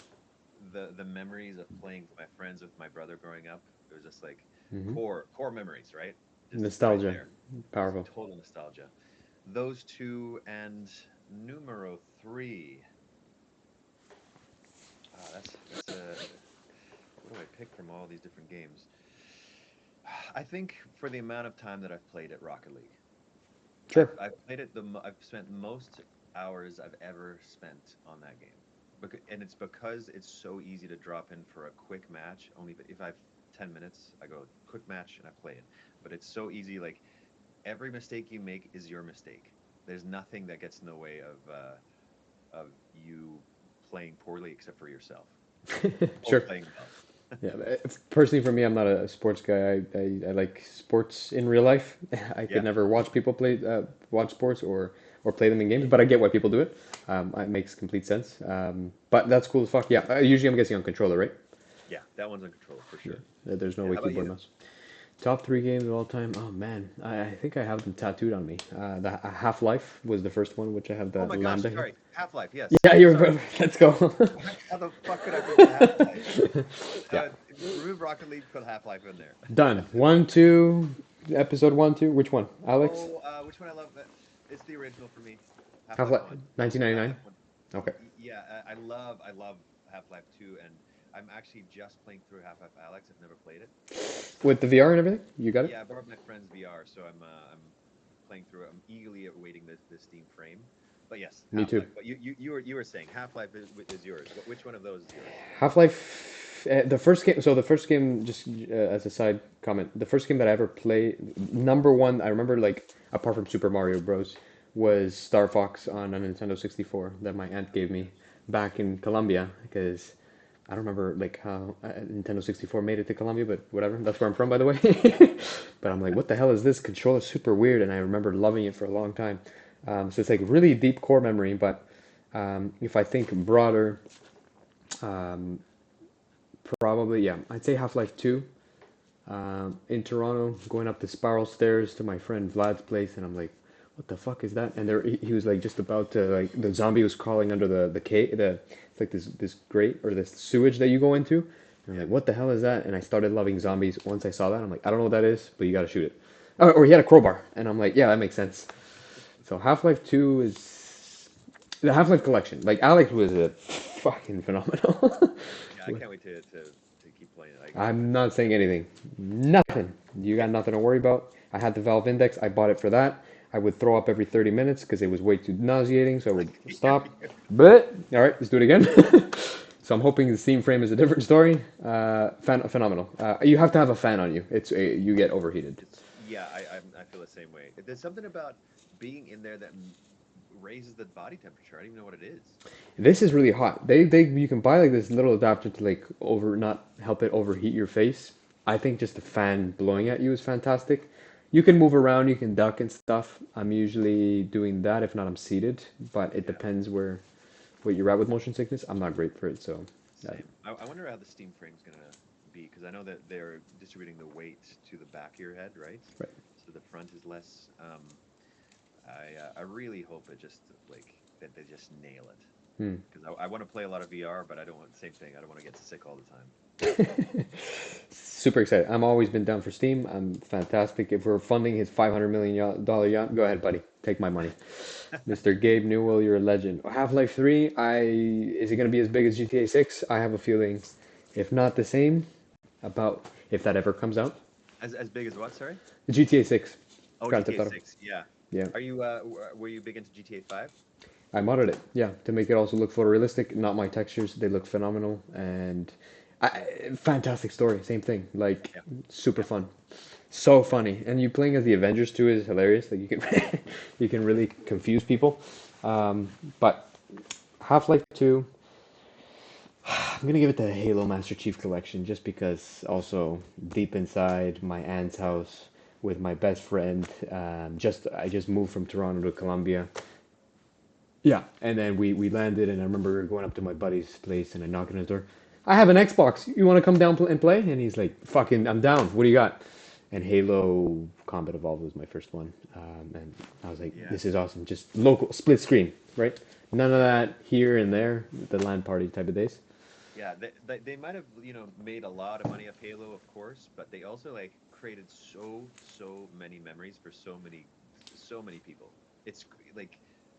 the memories of playing with my friends, with my brother growing up. It was just like Hmm. core memories, right? Just right Nostalgia. there. Just Powerful. total nostalgia. Those two and numero three. That's a what do I pick from all these different games? I think for the amount of time that I've played at Rocket League, Sure. I've played it I've spent most hours I've ever spent on that game. And it's because it's so easy to drop in for a quick match. Only if I've 10 minutes, I go quick match and I play it. But it's so easy. Like every mistake you make is your mistake. There's nothing that gets in the way of you playing poorly except for yourself or Sure. playing well. Yeah, personally for me, I'm not a sports guy. I like sports in real life. I could Yeah. never watch people watch sports or play them in games, but I get why people do it. It makes complete sense. But that's cool as fuck. Yeah, usually I'm guessing on controller, right? Yeah, that one's on controller for Yeah, sure. there's no Yeah, way how about keyboard you? mouse. Top three games of all time. Oh man, I think I have them tattooed on me. The Half-Life was the first one, which I have Oh the my gosh, lambda here. sorry. Half-Life, yes. Yeah, you Sorry. remember? Let's go. How the fuck could I forget Half-Life? Yeah, Remove Rocket League, put Half-Life in there. done. One, two, episode one, two. Which one? Alex? Oh, which one I love? It's the original for me. Half-Life Half-Life 1. 1999. Half-Life 1. Okay. Yeah, I love Half-Life 2, and I'm actually just playing through Half-Life Alex. I've never played it. With the VR and everything, you got it. Yeah, I borrowed my friend's VR, so I'm playing through it. I'm eagerly awaiting the Steam frame. But yes, Me too. Half-Life. But you were saying Half-Life is yours. Which one of those is yours? Half-Life, the first game. So the first game, just as a side comment, the first game that I ever played, number one, I remember like apart from Super Mario Bros, was Star Fox on a Nintendo 64 that my aunt gave me back in Colombia because I don't remember like how Nintendo 64 made it to Colombia, but whatever. That's where I'm from, by the way. But I'm like, what the hell is this? Controller's super weird, and I remember loving it for a long time. So it's like really deep core memory, but if I think broader, um, probably, yeah, I'd say Half-Life 2. In Toronto, going up the spiral stairs to my friend Vlad's place, and I'm like, what the fuck is that? And there, he was like just about to like the zombie was crawling under the cave, it's like this grate or this sewage that you go into. And I'm Yeah. like, what the hell is that? And I started loving zombies once I saw that. I'm like, I don't know what that is, but you got to shoot it. Oh, or he had a crowbar, and I'm like, yeah, that makes sense. So Half-Life 2 is the Half-Life collection. Like Alex was a fucking phenomenal. Yeah, I can't wait to keep playing it. I'm not saying anything. Nothing. You got nothing to worry about. I had the Valve Index. I bought it for that. I would throw up every 30 minutes because it was way too nauseating, so I would Yeah, stop. But all right, let's do it again. So I'm hoping the Steam frame is a different story. Phenomenal. You have to have a fan on you. You get overheated. yeah. I feel the same way. There's something about being in there that raises the body temperature. I don't even know what it is. This is really hot. They you can buy like this little adapter to like over not help it overheat your face. I think just the fan blowing at you is fantastic. You can move around, you can duck and stuff. I'm usually doing that. If not, I'm seated. But it Yeah, depends where you're at with motion sickness. I'm not great for it, so same. I wonder how the Steam frame's gonna be because I know that they're distributing the weight to the back of your head, right? right. So the front is less. I really hope it just like that they just nail it Hmm. because I want to play a lot of VR, but I don't want same thing. I don't want to get sick all the time. Super excited. I'm always been down for Steam. I'm fantastic. If we're funding his $500 million yacht, go ahead, buddy. Take my money. Mr. Gabe Newell, you're a legend. Half-Life 3, is it going to be as big as GTA 6? I have a feeling, if not the same, about if that ever comes out. As big as what? Sorry. GTA 6, Oh, Grand GTA Theft Auto. 6. Yeah. Yeah, Are you were you big into GTA 5? I modded it. Yeah, to make it also look photorealistic. Not my textures. They look phenomenal and fantastic story. Same thing. Like Yeah. super Yeah. fun. So funny, and you playing as the Avengers too is hilarious. Like you can, you can really confuse people. But Half-Life 2, I'm gonna give it the Halo Master Chief Collection just because also deep inside my aunt's house with my best friend. I just moved from Toronto to Colombia. Yeah, and then we landed, and I remember going up to my buddy's place, and I knocked on his door. I have an Xbox. You want to come down and play? And he's like, "Fucking, I'm down. What do you got?" And Halo Combat Evolved was my first one, and I was like, Yeah. "This is awesome." Just local split screen, right? None of that here and there, the LAN party type of days. Yeah, they might have, made a lot of money off Halo, of course, but they also like created so many memories for so many people. It's like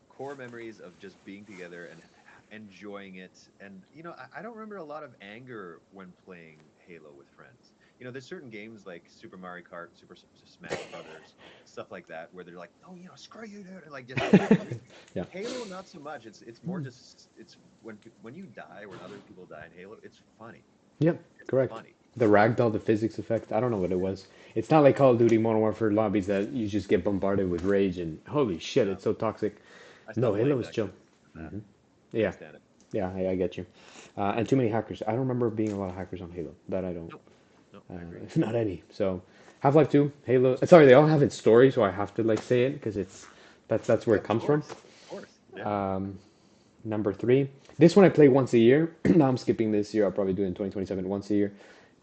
core memories of just being together and enjoying it. And I don't remember a lot of anger when playing Halo with friends. There's certain games like Super Mario Kart, Smash Brothers, stuff like that, where they're like, "Oh, screw you, dude," and like just get angry. Yeah. Halo, not so much. It's more just it's when you die, when other people die in Halo, it's funny. Yep, It's correct. funny. The ragdoll, the physics effect, I don't know what it was. It's not like Call of Duty Modern Warfare lobbies that you just get bombarded with rage and holy shit, No, it's so toxic. I No, stopped Halo playing was that chill. because that. Couldn't Yeah, stand it. yeah, I get you. And too many hackers. I don't remember being a lot of hackers on Halo. That I don't. Nope. Nope. I agree. Not any. So, Half-Life 2, Halo. Sorry, they all have its story, so I have to like say it because that's where Yeah, it of comes from. course. Of course. Yeah. Number 3. This one I play once a year. Now I'm skipping this year. I'll probably do it in 2027 once a year.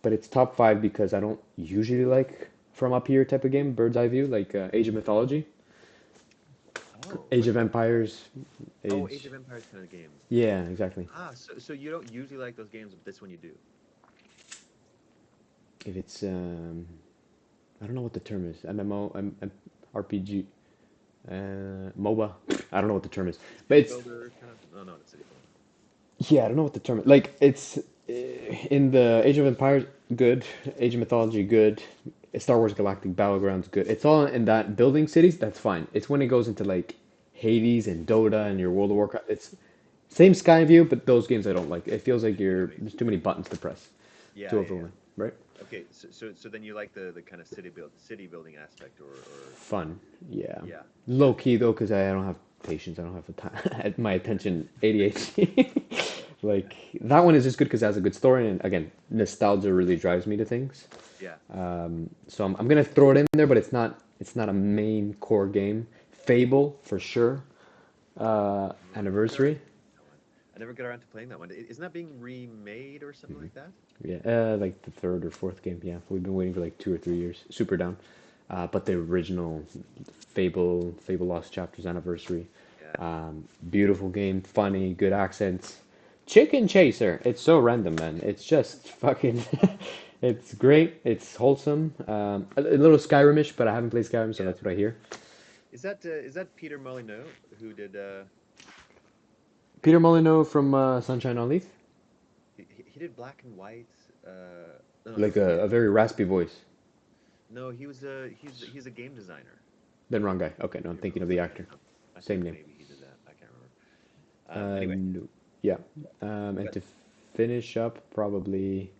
But it's top 5 because I don't usually like from up here type of game, bird's eye view, like Age of Mythology, Oh, Age of Empires, Age Age. of Empires kind of game. Yeah, exactly. So you don't usually like those games, but this one you do. If it's I don't know what the term is. MMO, RPG, MOBA. I don't know what the term is, but City it's builder kind of. No, no, it's city builder. yeah. I don't know what the term is. Like it's in the Age of Empires, good. Age of Mythology, good. Star Wars Galactic Battlegrounds, good. It's all in that building cities. That's fine. It's when it goes into like Hades and Dota and your World of Warcraft. It's same sky view, but those games I don't like. It feels like Yeah, there's too many buttons to press. yeah, Too yeah, yeah. overwhelming, right? Okay, so then you like the kind of city building aspect or Fun, yeah. yeah, yeah, Low key though, because I don't have patience. I don't have the time. My attention ADHD. Like that one is just good because it has a good story, and again, nostalgia really drives me to things. yeah. So I'm gonna throw it in there, but it's not a main core game. Fable for sure. Oh, I never got around Anniversary. to playing that one. I never got around to playing that one. Isn't that being remade or something like that? Yeah, like the third or fourth game. Yeah, we've been waiting for like 2 or 3 years. Super down. But the original Fable Lost Chapters Anniversary. Yeah. Beautiful game, funny, good accents. Chicken Chaser. It's so random, man. It's just fucking. It's great. It's wholesome. A little Skyrimish, but I haven't played Skyrim, so Yeah. that's what I hear. Is that Peter Molyneux who did Peter Molyneux from Sunshine on Leaf, he did Black and White? No, like yeah. a very raspy voice. No, he's a game designer. Then wrong guy. Okay, no, I'm Maybe it thinking was of the the other guy. actor. No, I Same think name. maybe he did that. I can't remember. Anyway, No. Yeah. And but to finish up, probably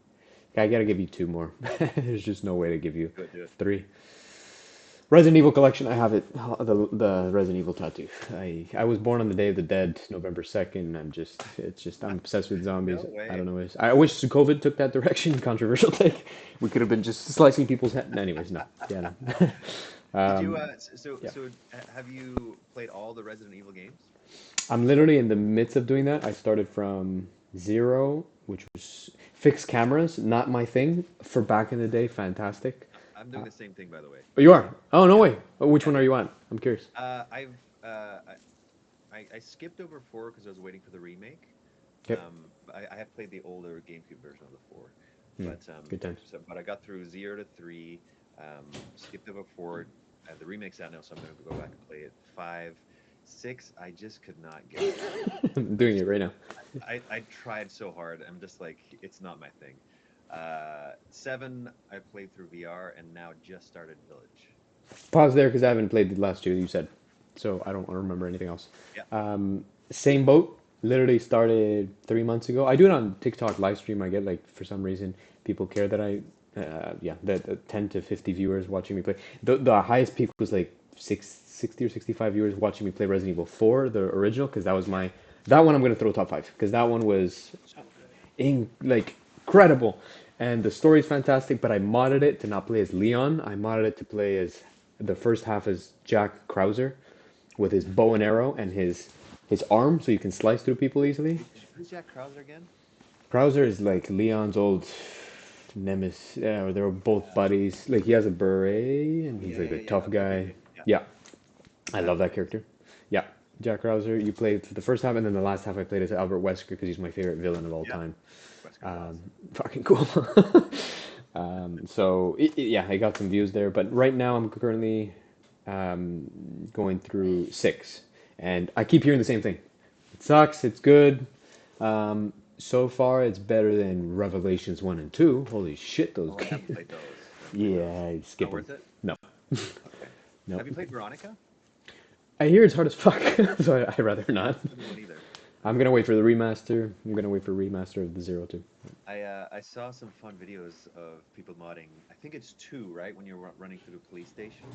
I gotta give you two more. There's just no way to give you do it. three. Resident Evil collection. I have it. The Resident Evil tattoo. I was born on the Day of the Dead, November 2nd. I'm obsessed with No zombies. I way. don't know. I wish COVID took that direction. Controversial take. We could have been just slicing people's head. Anyways, no. Yeah, no. Did you? Yeah. Have you played all the Resident Evil games? I'm literally in the midst of doing that. I started from zero, which was fixed cameras, not my thing. For back in the day, fantastic. I'm doing the same thing, by the way. Oh, you are? Oh, no Yeah, way. Oh, which yeah, one are yeah. you on? I'm curious. I've I skipped over four because I was waiting for the remake. Okay. I have played the older GameCube version of the four, Hmm. but Good times. but I got through 0 to 3. Skipped over four. The remake's out now, so I'm gonna go back and play it. 5, 6. I just could not get through. I'm I doing it just right now. I tried so hard. I'm just like it's not my thing. 7 I played through VR and now just started Village. Pause there because I haven't played the last two you said, so I don't remember anything else. Yeah. Same boat. Literally started 3 months ago. I do it on TikTok live stream. I get like for some reason people care that yeah, the 10 to 50 viewers watching me play. The highest peak was like 60 or 65 viewers watching me play Resident Evil 4, the original, because that one I'm gonna throw top five because that one was So good. like incredible, and the story's fantastic. But I modded it to not play as Leon. I modded it to play as the first half as Jack Krauser, with his bow and arrow and his arm, so you can slice through people easily. Who's Jack Krauser again? Krauser is like Leon's old nemesis. Yeah, they were both Uh, buddies. Like he has a beret and oh he's yeah, like yeah, a yeah. tough Okay, okay, guy. okay. Yeah, Yeah, I I love haven't that played this. character. Yeah, Jack Krauser. You played the first half, and then the last half I played as Albert Wesker because he's my favorite villain of all Yeah, time. Wesker's awesome. Fucking cool. So yeah, I got some views there, but right now I'm currently going through six, and I keep hearing the same thing. It sucks. It's good. So far, it's better than Revelations 1 and 2. Holy shit, those Oh, I haven't games. played those. I haven't played those. Yeah, I skip Not them. worth it. No, Okay. no. Have you played Veronica? I hear it's hard as fuck, so I'd rather I not. haven't played the one either. I'm gonna wait for the remaster. I'm gonna wait for remaster of the Zero 2. I saw some fun videos of people modding. I think it's 2, right? When you're running through the police station.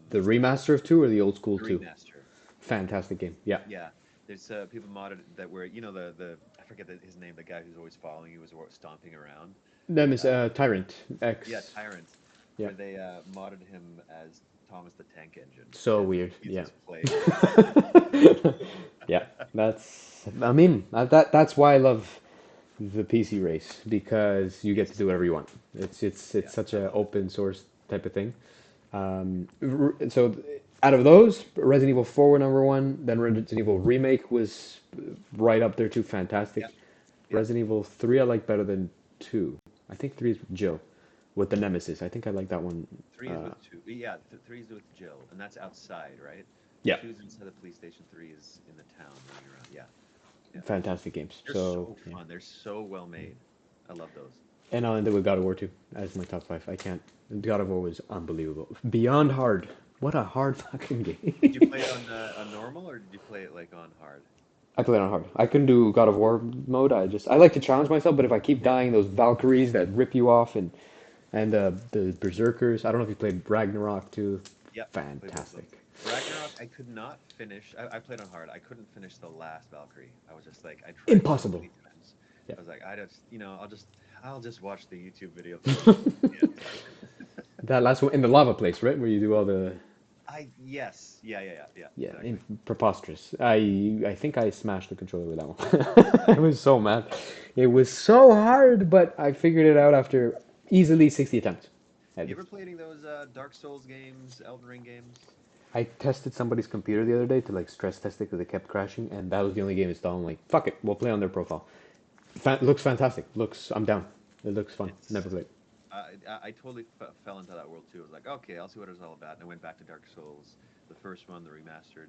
The Um, remaster of 2 or the old school the 2? remaster. Fantastic game. Yeah. Yeah. There's people modded that were the I forget his name, the guy who's always following you was stomping around. Them is Uh, Tyrant yeah, X. Tyrant, Yeah. where they modded him as Thomas the Tank Engine, So and weird. he's Yeah. just playing. Yeah. That's. I mean, that's why I love the PC race because you get to Yes. do whatever you want. It's Yeah, such I a love it. open source type of thing. So out of those, Resident Evil 4 were number one. Then Resident Evil Remake was right up there too. Yeah, Fantastic. yeah. Resident Evil 3 I like better than 2. I think 3 is Jill with the Nemesis. I think I like that one. 3 is Uh, with 2. Yeah, 3 is with Jill, and that's outside, right? yeah, 2 is inside the police station. 3 is in the town running around. Yeah, yeah. fantastic games. They're So so yeah. fun. They're so well made. I love those. And I'll end it with God of War 2 as my top five. I can't. God of War was unbelievable. Beyond hard. What a hard fucking Did you game. play it on normal or did you play it like on hard? I play it on hard. I couldn't do God of War mode. I like to challenge myself, but if I keep dying, those Valkyries that rip you off and the Berserkers. I don't know if you played Ragnarok too. Yeah, played both of those. Fantastic. Ragnarok, I could not finish. I played on hard. I couldn't finish the last Valkyrie. I was just like, I tried so Impossible. many times. Yeah. I was like, I'll just watch the YouTube video for the most. Yeah. That last one in the lava place, right, where you do all the Yes, yeah, yeah, yeah, yeah, yeah, exactly. preposterous. I think I smashed the controller with that one. I was so mad. It was so hard, but I figured it out after easily 60 attempts at You least. ever played any of those Dark Souls games, Elden Ring games? I tested somebody's computer the other day to like stress test it because it kept crashing, and that was the only game installed. I'm like, fuck it, we'll play on their profile. Looks fantastic. I'm down. It looks fun. It's Never played. I totally fell into that world too. I was like, okay, I'll see what it's all about. And I went back to Dark Souls, the first one, the remastered,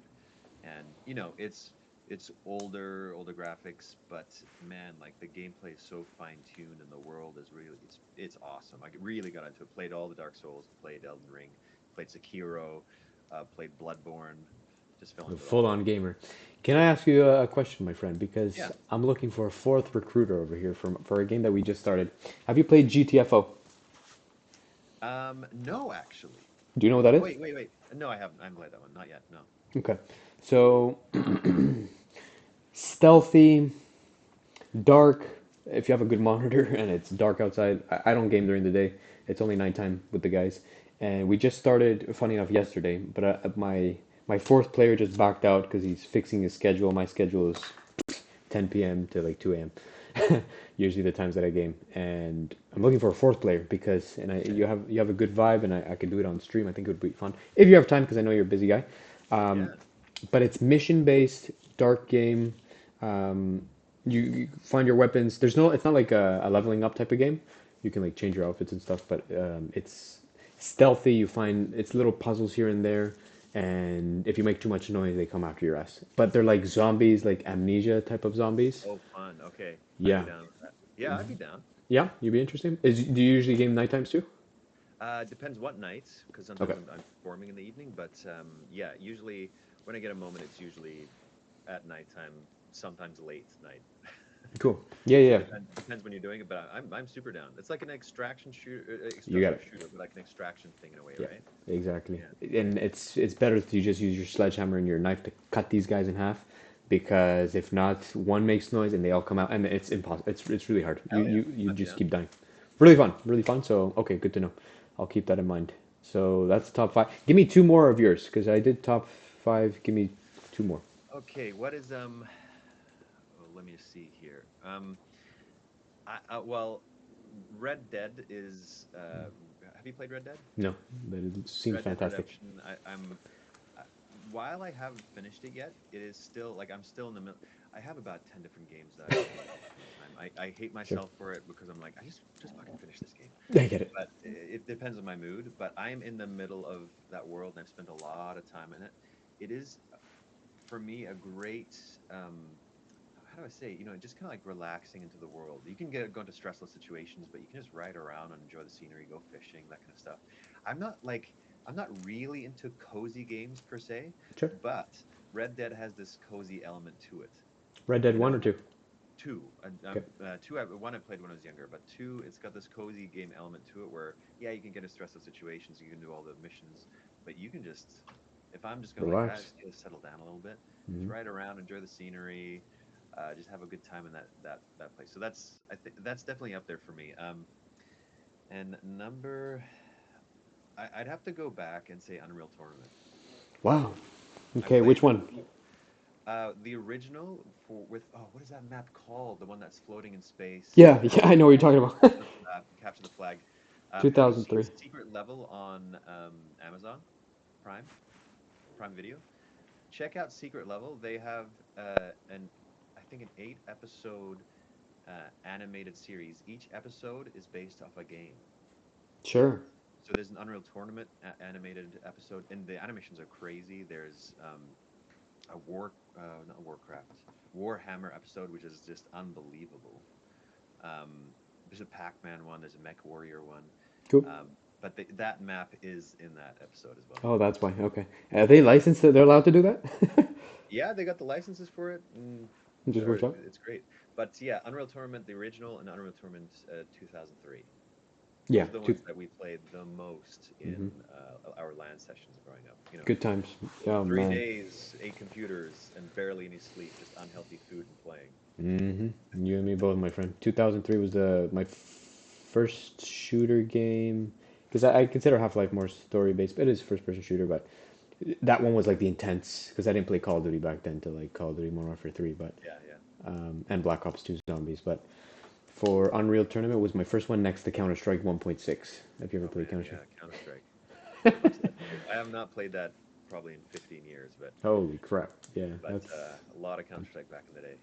and it's older graphics, but man, like the gameplay is so fine tuned, and the world is really it's awesome. I really got into it. Played all the Dark Souls, played Elden Ring, played Sekiro, played Bloodborne, just fell A into it all. full-on gamer. Can I ask you a question, my friend? Because Yeah. I'm looking for a fourth recruiter over here for a game that we just started. Have you played GTFO? No, actually. Do you know what that Oh, is? wait. No, I haven't. I haven't played that one. Not yet. No. Okay. So, stealthy, dark. If you have a good monitor and it's dark outside, I don't game during the day. It's only nighttime with the guys, and we just started. Funny enough, yesterday. But my fourth player just backed out because he's fixing his schedule. My schedule is 10 p.m. to like 2 a.m. Usually the times that I game, and I'm looking for a fourth player because you have a good vibe, and I could do it on stream. I think it would be fun if you have time because I know you're a busy guy. Um, Yeah. but it's mission based, dark game. Um, you find your weapons. It's not like a leveling up type of game. You can like change your outfits and stuff, but it's stealthy. You find it's little puzzles here and there, and if you make too much noise, they come after your ass. But they're like zombies, like amnesia type of zombies. Oh, fun. Okay. I'd be Yeah, down with that. Yeah, I'd be down. yeah, you'd be interesting. Do you usually game night times too? Depends what nights, because sometimes Okay, I'm performing in the evening. But yeah, usually when I get a moment, it's usually at nighttime, sometimes late night. cool. Yeah, So yeah, depends when you're doing it, but I'm super down. It's like an extraction shooter, you got not it. shooter, but like an extraction thing in a way, Yeah, right? exactly. Yeah. And it's better if you just use your sledgehammer and your knife to cut these guys in half, because if not, one makes noise and they all come out, and it's impossible. It's really hard. You Hell yeah, you you I'd be just down. keep dying. Really fun, really fun. So okay, good to know. I'll keep that in mind. So that's top five. Give me two more of yours because I did top five. Give me two more. Okay, what is oh, let me see here. Well, Red Dead is. Have you played Red Dead? No, but it seems Red Dead fantastic. Redemption. I, while I haven't finished it yet, it is still like I'm still in the middle. I have about 10 different games that I play at the same time. I hate Sure, myself for it because I'm like I just fucking finish this game. I get it. But it depends on my mood. But I'm in the middle of that world, and I've spent a lot of time in it. It is for me a great how do I say, just kind of like relaxing into the world. You can go into stressful situations, but you can just ride around and enjoy the scenery, go fishing, that kind of stuff. I'm not like I'm not really into cozy games per se, Sure. but Red Dead has this cozy element to it. Red Dead You know, one or two. two, Okay. two. One I played when I was younger, but two, it's got this cozy game element to it where yeah, you can get in stressful situations, you can do all the missions, but you can just if I'm just gonna like I Relax. just need to settle down a little bit, just Hmm. ride around, enjoy the scenery, just have a good time in that place. So that's I think that's definitely up there for me. And number, I'd have to go back and say Unreal Tournament. Wow. I Okay, which played one? the original for with oh what is that map called? The one that's floating in space. Yeah, yeah, I know what you're talking about. Capture the flag. Have you seen 2003. Secret Level on Amazon Prime Prime Video? Check out Secret Level. They have an I think an 8 episode animated series. Each episode is based off a game. Sure. So there's an Unreal Tournament animated episode, and the animations are crazy. There's a not Warcraft, Warhammer episode, which is just unbelievable. There's a Pac-Man one. There's a Mech Warrior one. Cool. But that map is in that episode as well. Oh, that's why. Okay. Are they licensed that they're allowed to do that? Yeah, they got the licenses for it, and It just works out. it's great. But yeah, Unreal Tournament, the original, and Unreal Tournament 2003. Yeah. Those are the Two. ones that we played the most Hmm. in our LAN sessions growing up. Good times. Oh Three man. days, 8 computers, and barely any sleep, just unhealthy food and playing. Hmm. You and me both, my friend. 2003 was my first shooter game because I consider Half-Life more story based, but it is first-person shooter. But that one was like the intense because I didn't play Call of Duty back then till like Call of Duty Modern Warfare 3, but Yeah, yeah. and Black Ops 2 Zombies. But for Unreal Tournament was my first one next to Counter Strike 1.6. Have you ever Oh played man, Counter Strike? yeah, Counter Strike. How much of that played? I have not played that probably in 15 years, Holy crap! Yeah, but that's a lot of Counter Strike back in the day.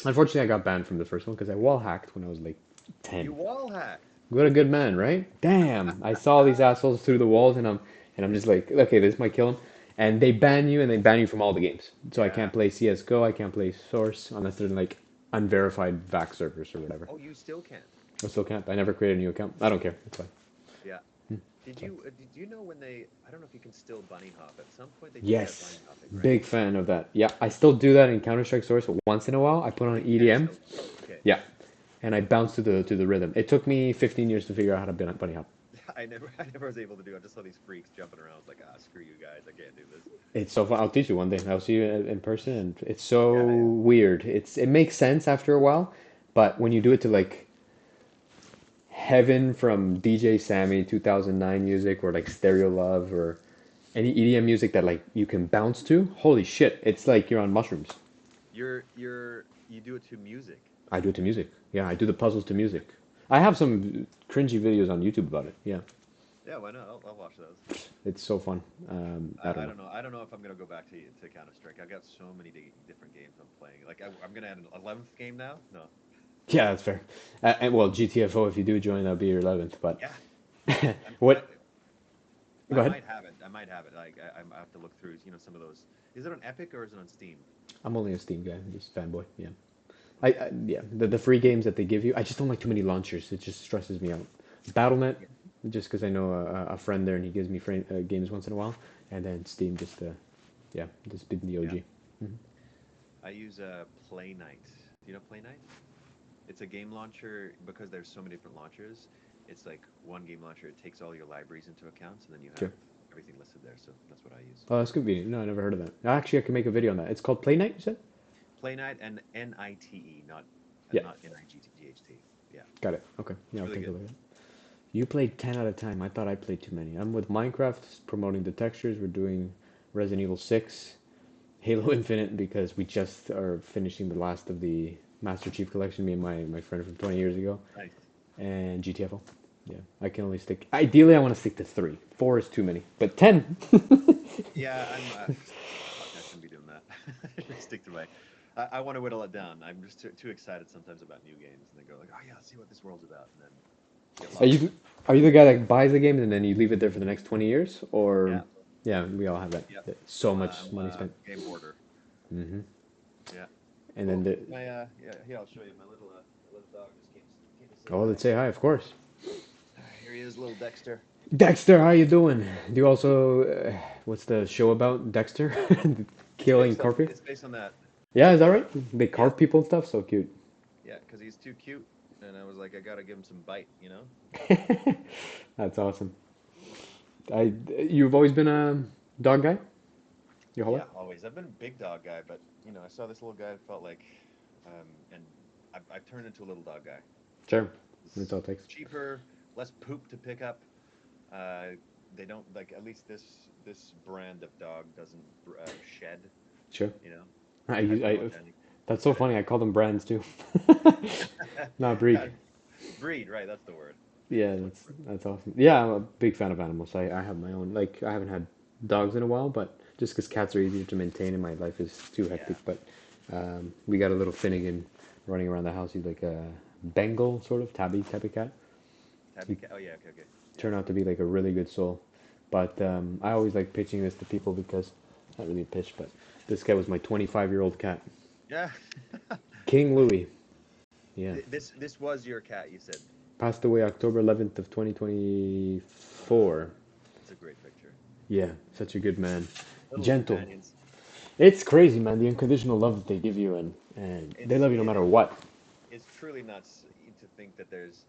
unfortunately I got banned from the first one because I wall hacked when I was like You 10. wall hacked. What a good man, right? Damn! I saw these assholes through the walls, and I'm just like, okay, this might kill them. And they ban you, and they ban you from all the games. So I Yeah. can't play CS:GO, I can't play Source unless they're like unverified VAC servers or whatever. Oh, you still can't. I still can't. I never created a new account. I don't care. It's fine. Yeah. Did you know when they? I don't know if you can still bunny hop. At some point, they did start Yes, bunny hopping, right? big fan of that. Yeah, I still do that in Counter-Strike Source once in a while. I put on You can EDM. still. Okay. Yeah, and I bounce to the rhythm. It took me 15 years to figure out how to bunny hop. I never was able to do it. I just saw these freaks jumping around. I was like, ah, screw you guys. I can't do this. It's so fun. I'll teach you one day. I'll see you in person, and it's so Yeah, yeah. weird. It makes sense after a while, but when you do it to like Heaven from DJ Sammy 2009 music or like Stereo Love or any EDM music that like you can bounce to, holy shit, it's like you're on mushrooms. You do it to music. I do it to music. Yeah, I do the puzzles to music. I have some cringy videos on YouTube about it. Yeah, Yeah, why not? I'll watch those. it's so fun. I don't I know. don't know. I don't know if I'm gonna go back to Counter Strike. I've got so many different games I'm playing. Like I'm gonna add an 11th game now. No. Yeah, that's fair. And well, GTFO, if you do join, that'll be your 11th. But Yeah. what? Go I ahead. might have it. I might have it. Like I have to look through. Some of those. Is it on Epic or is it on Steam? I'm only a Steam guy, just fanboy. Yeah. Okay. Yeah, the free games that they give you, I just don't like too many launchers. It just stresses me out. BattleNet, Yeah. just because I know a friend there and he gives me games once in a while, and then Steam, yeah, just been the Yeah. OG. Mhm. I use Play Night. Do you know Play Night? It's a game launcher because there's so many different launchers. It's like one game launcher. It takes all your libraries into account, and then you have Sure. everything listed there. So that's what I use. Oh, that's convenient. No, I never heard of that. Actually, I can make a video on that. It's called Play Night, you said? Play Night and Nite, Yeah, not Nightght. Yeah, got it. Okay, yeah, it's I'll really take a good. look at it. You played 10 out of 10. I thought I played too many. I'm with Minecraft, promoting the textures. We're doing Resident Evil 6. Halo Infinite because we just are finishing the last of the Master Chief Collection, me and my friend from 20 years ago, Nice. and GTFO. Yeah, I can only stick. Ideally, I want to stick to three. Four is too many, but 10. Yeah, I'm. Fuck, I shouldn't be doing that. I should stick to my. I want to whittle it down. I'm just too excited sometimes about new games, and then go like, oh yeah, let's see what this world's about, and then get Are lost in you it. are you the guy that buys the games and then you leave it there for the next 20 years, or Yeah, yeah, we all have that. yep. So much I'm money spent. a game hoarder. Hmm. Yeah. And then Oh, my yeah, here I'll show you. My little dog just came to say oh, hi. let's say hi, of course. Here he is, little Dexter. Dexter, how you doing? Do you also what's the show about Dexter? Killing corpy? It's based on that. Yeah, is that right? They Yeah, carve people and stuff. So cute. yeah, because he's too cute, and I was like, I gotta give him some bite, you know? That's awesome. You've always been a dog guy your whole life? Yeah, always. I've been a big dog guy, but I saw this little guy and felt like, and I've turned into a little dog guy. Sure. That's It's all it takes. cheaper, less poop to pick up. Uh, they don't like at least this brand of dog doesn't shed. Sure. You know, I, they're I, hypoallergenic. that's so Go ahead. funny. I call them brands too. Not breed. Uh, Breed, right? That's the word. Yeah, That's what. that's awesome. Yeah, I'm a big fan of animals. I have my own. Like I haven't had dogs in a while, but just because cats are easier to maintain and my life is too Yeah. hectic. But we got a little Finnegan running around the house. He's like a Bengal sort of tabby cat. Tabby He cat. Oh yeah. Okay. Okay. Yeah. turned out to be like a really good soul. But I always like pitching this to people because not really a pitch, but this guy was my 25-year-old cat, Yeah. King Louis. Yeah, This was your cat, you said. passed away October 11th of Uh, 2024. it's a great picture. Yeah, such a good man, Little gentle. companions. It's crazy, man. The unconditional love that they give you, and they It's love you no it, matter what. it's truly nuts to think that there's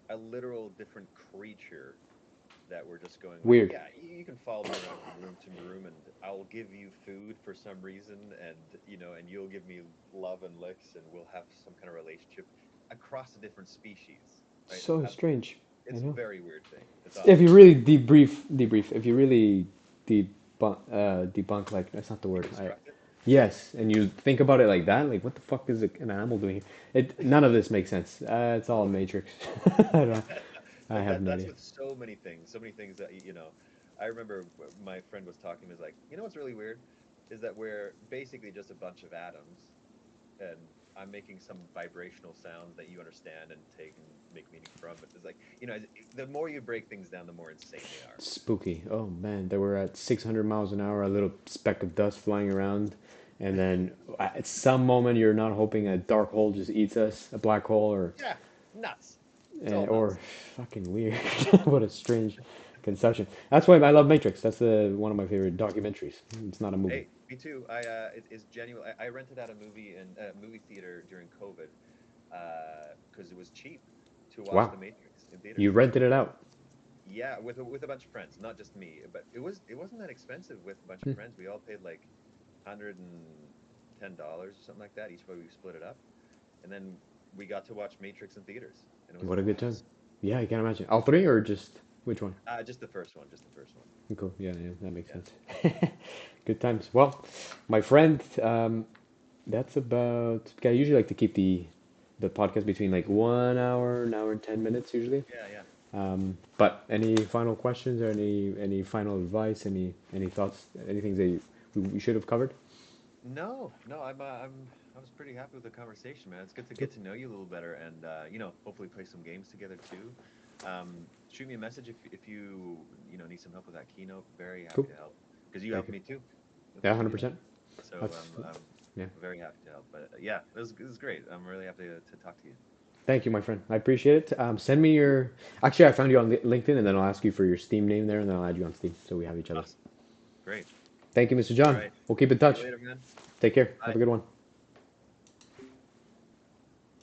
a literal different creature that we're just going like, Weird. yeah, you can follow me around from room to room, and I'll give you food for some reason, and and you'll give me love and licks, and we'll have some kind of relationship across a different species, right? So strange. I It's a know. very weird thing. It's If awesome. you really debrief. If you really debunk, like that's not the word. Deconstruct it. Yes, and you think about it like that, like what the fuck is an animal doing here? None of this makes sense. It's all a Totally. matrix. I don't. I But have no that's idea. with so many things that I remember my friend was talking. Was like, what's really weird is that we're basically just a bunch of atoms, and I'm making some vibrational sounds that you understand and take and make meaning from. But it's like, the more you break things down, the more insane they are. Spooky. Oh man, they were at 600 miles an hour, a little speck of dust flying around, and then at some moment you're not hoping a dark hole just eats us, a black hole, Yeah, nuts. It's all or nuts. fucking weird. What a strange. Conception. That's why I love Matrix. That's one of my favorite documentaries. It's not a movie. Hey, me too. It's genuine. I rented out a movie in a movie theater during COVID, because it was cheap to watch Wow. The Matrix in You theaters. rented it out. Yeah, with a bunch of friends, not just me, but it wasn't that expensive with a bunch of Hmm. friends. We all paid like $110 or something like that each way. We split it up, and then we got to watch Matrix in theaters, and it was a What a good time. blast. Yeah, I can't imagine. All three or just which one? Just the first one, just the first one. Cool. Yeah, yeah, that makes Yeah. sense. Good times. Well, my friend, that's about. Okay, I usually like to keep the podcast between like 1 hour, an hour and 10 minutes usually. Yeah, yeah. But any final questions or any final advice? Any thoughts? Anything that we should have covered? No, no, I was pretty happy with the conversation, man. It's good to Cool. get to know you a little better, and hopefully play some games together too. Shoot me a message if you need some help with that keynote. Very happy Cool. to help because you Thank helped you. me too with Yeah, my keynote. 100%. So That's I'm yeah. very happy to help. But yeah, it was great. I'm really happy to talk to you. Thank you, my friend. I appreciate it. Send me your. Actually, I found you on LinkedIn, and then I'll ask you for your Steam name there, and then I'll add you on Steam, so we have each other. Awesome, great. Thank you, Mr. All John. right, We'll keep in see you touch. later, man. Take care. Have Bye. a good one.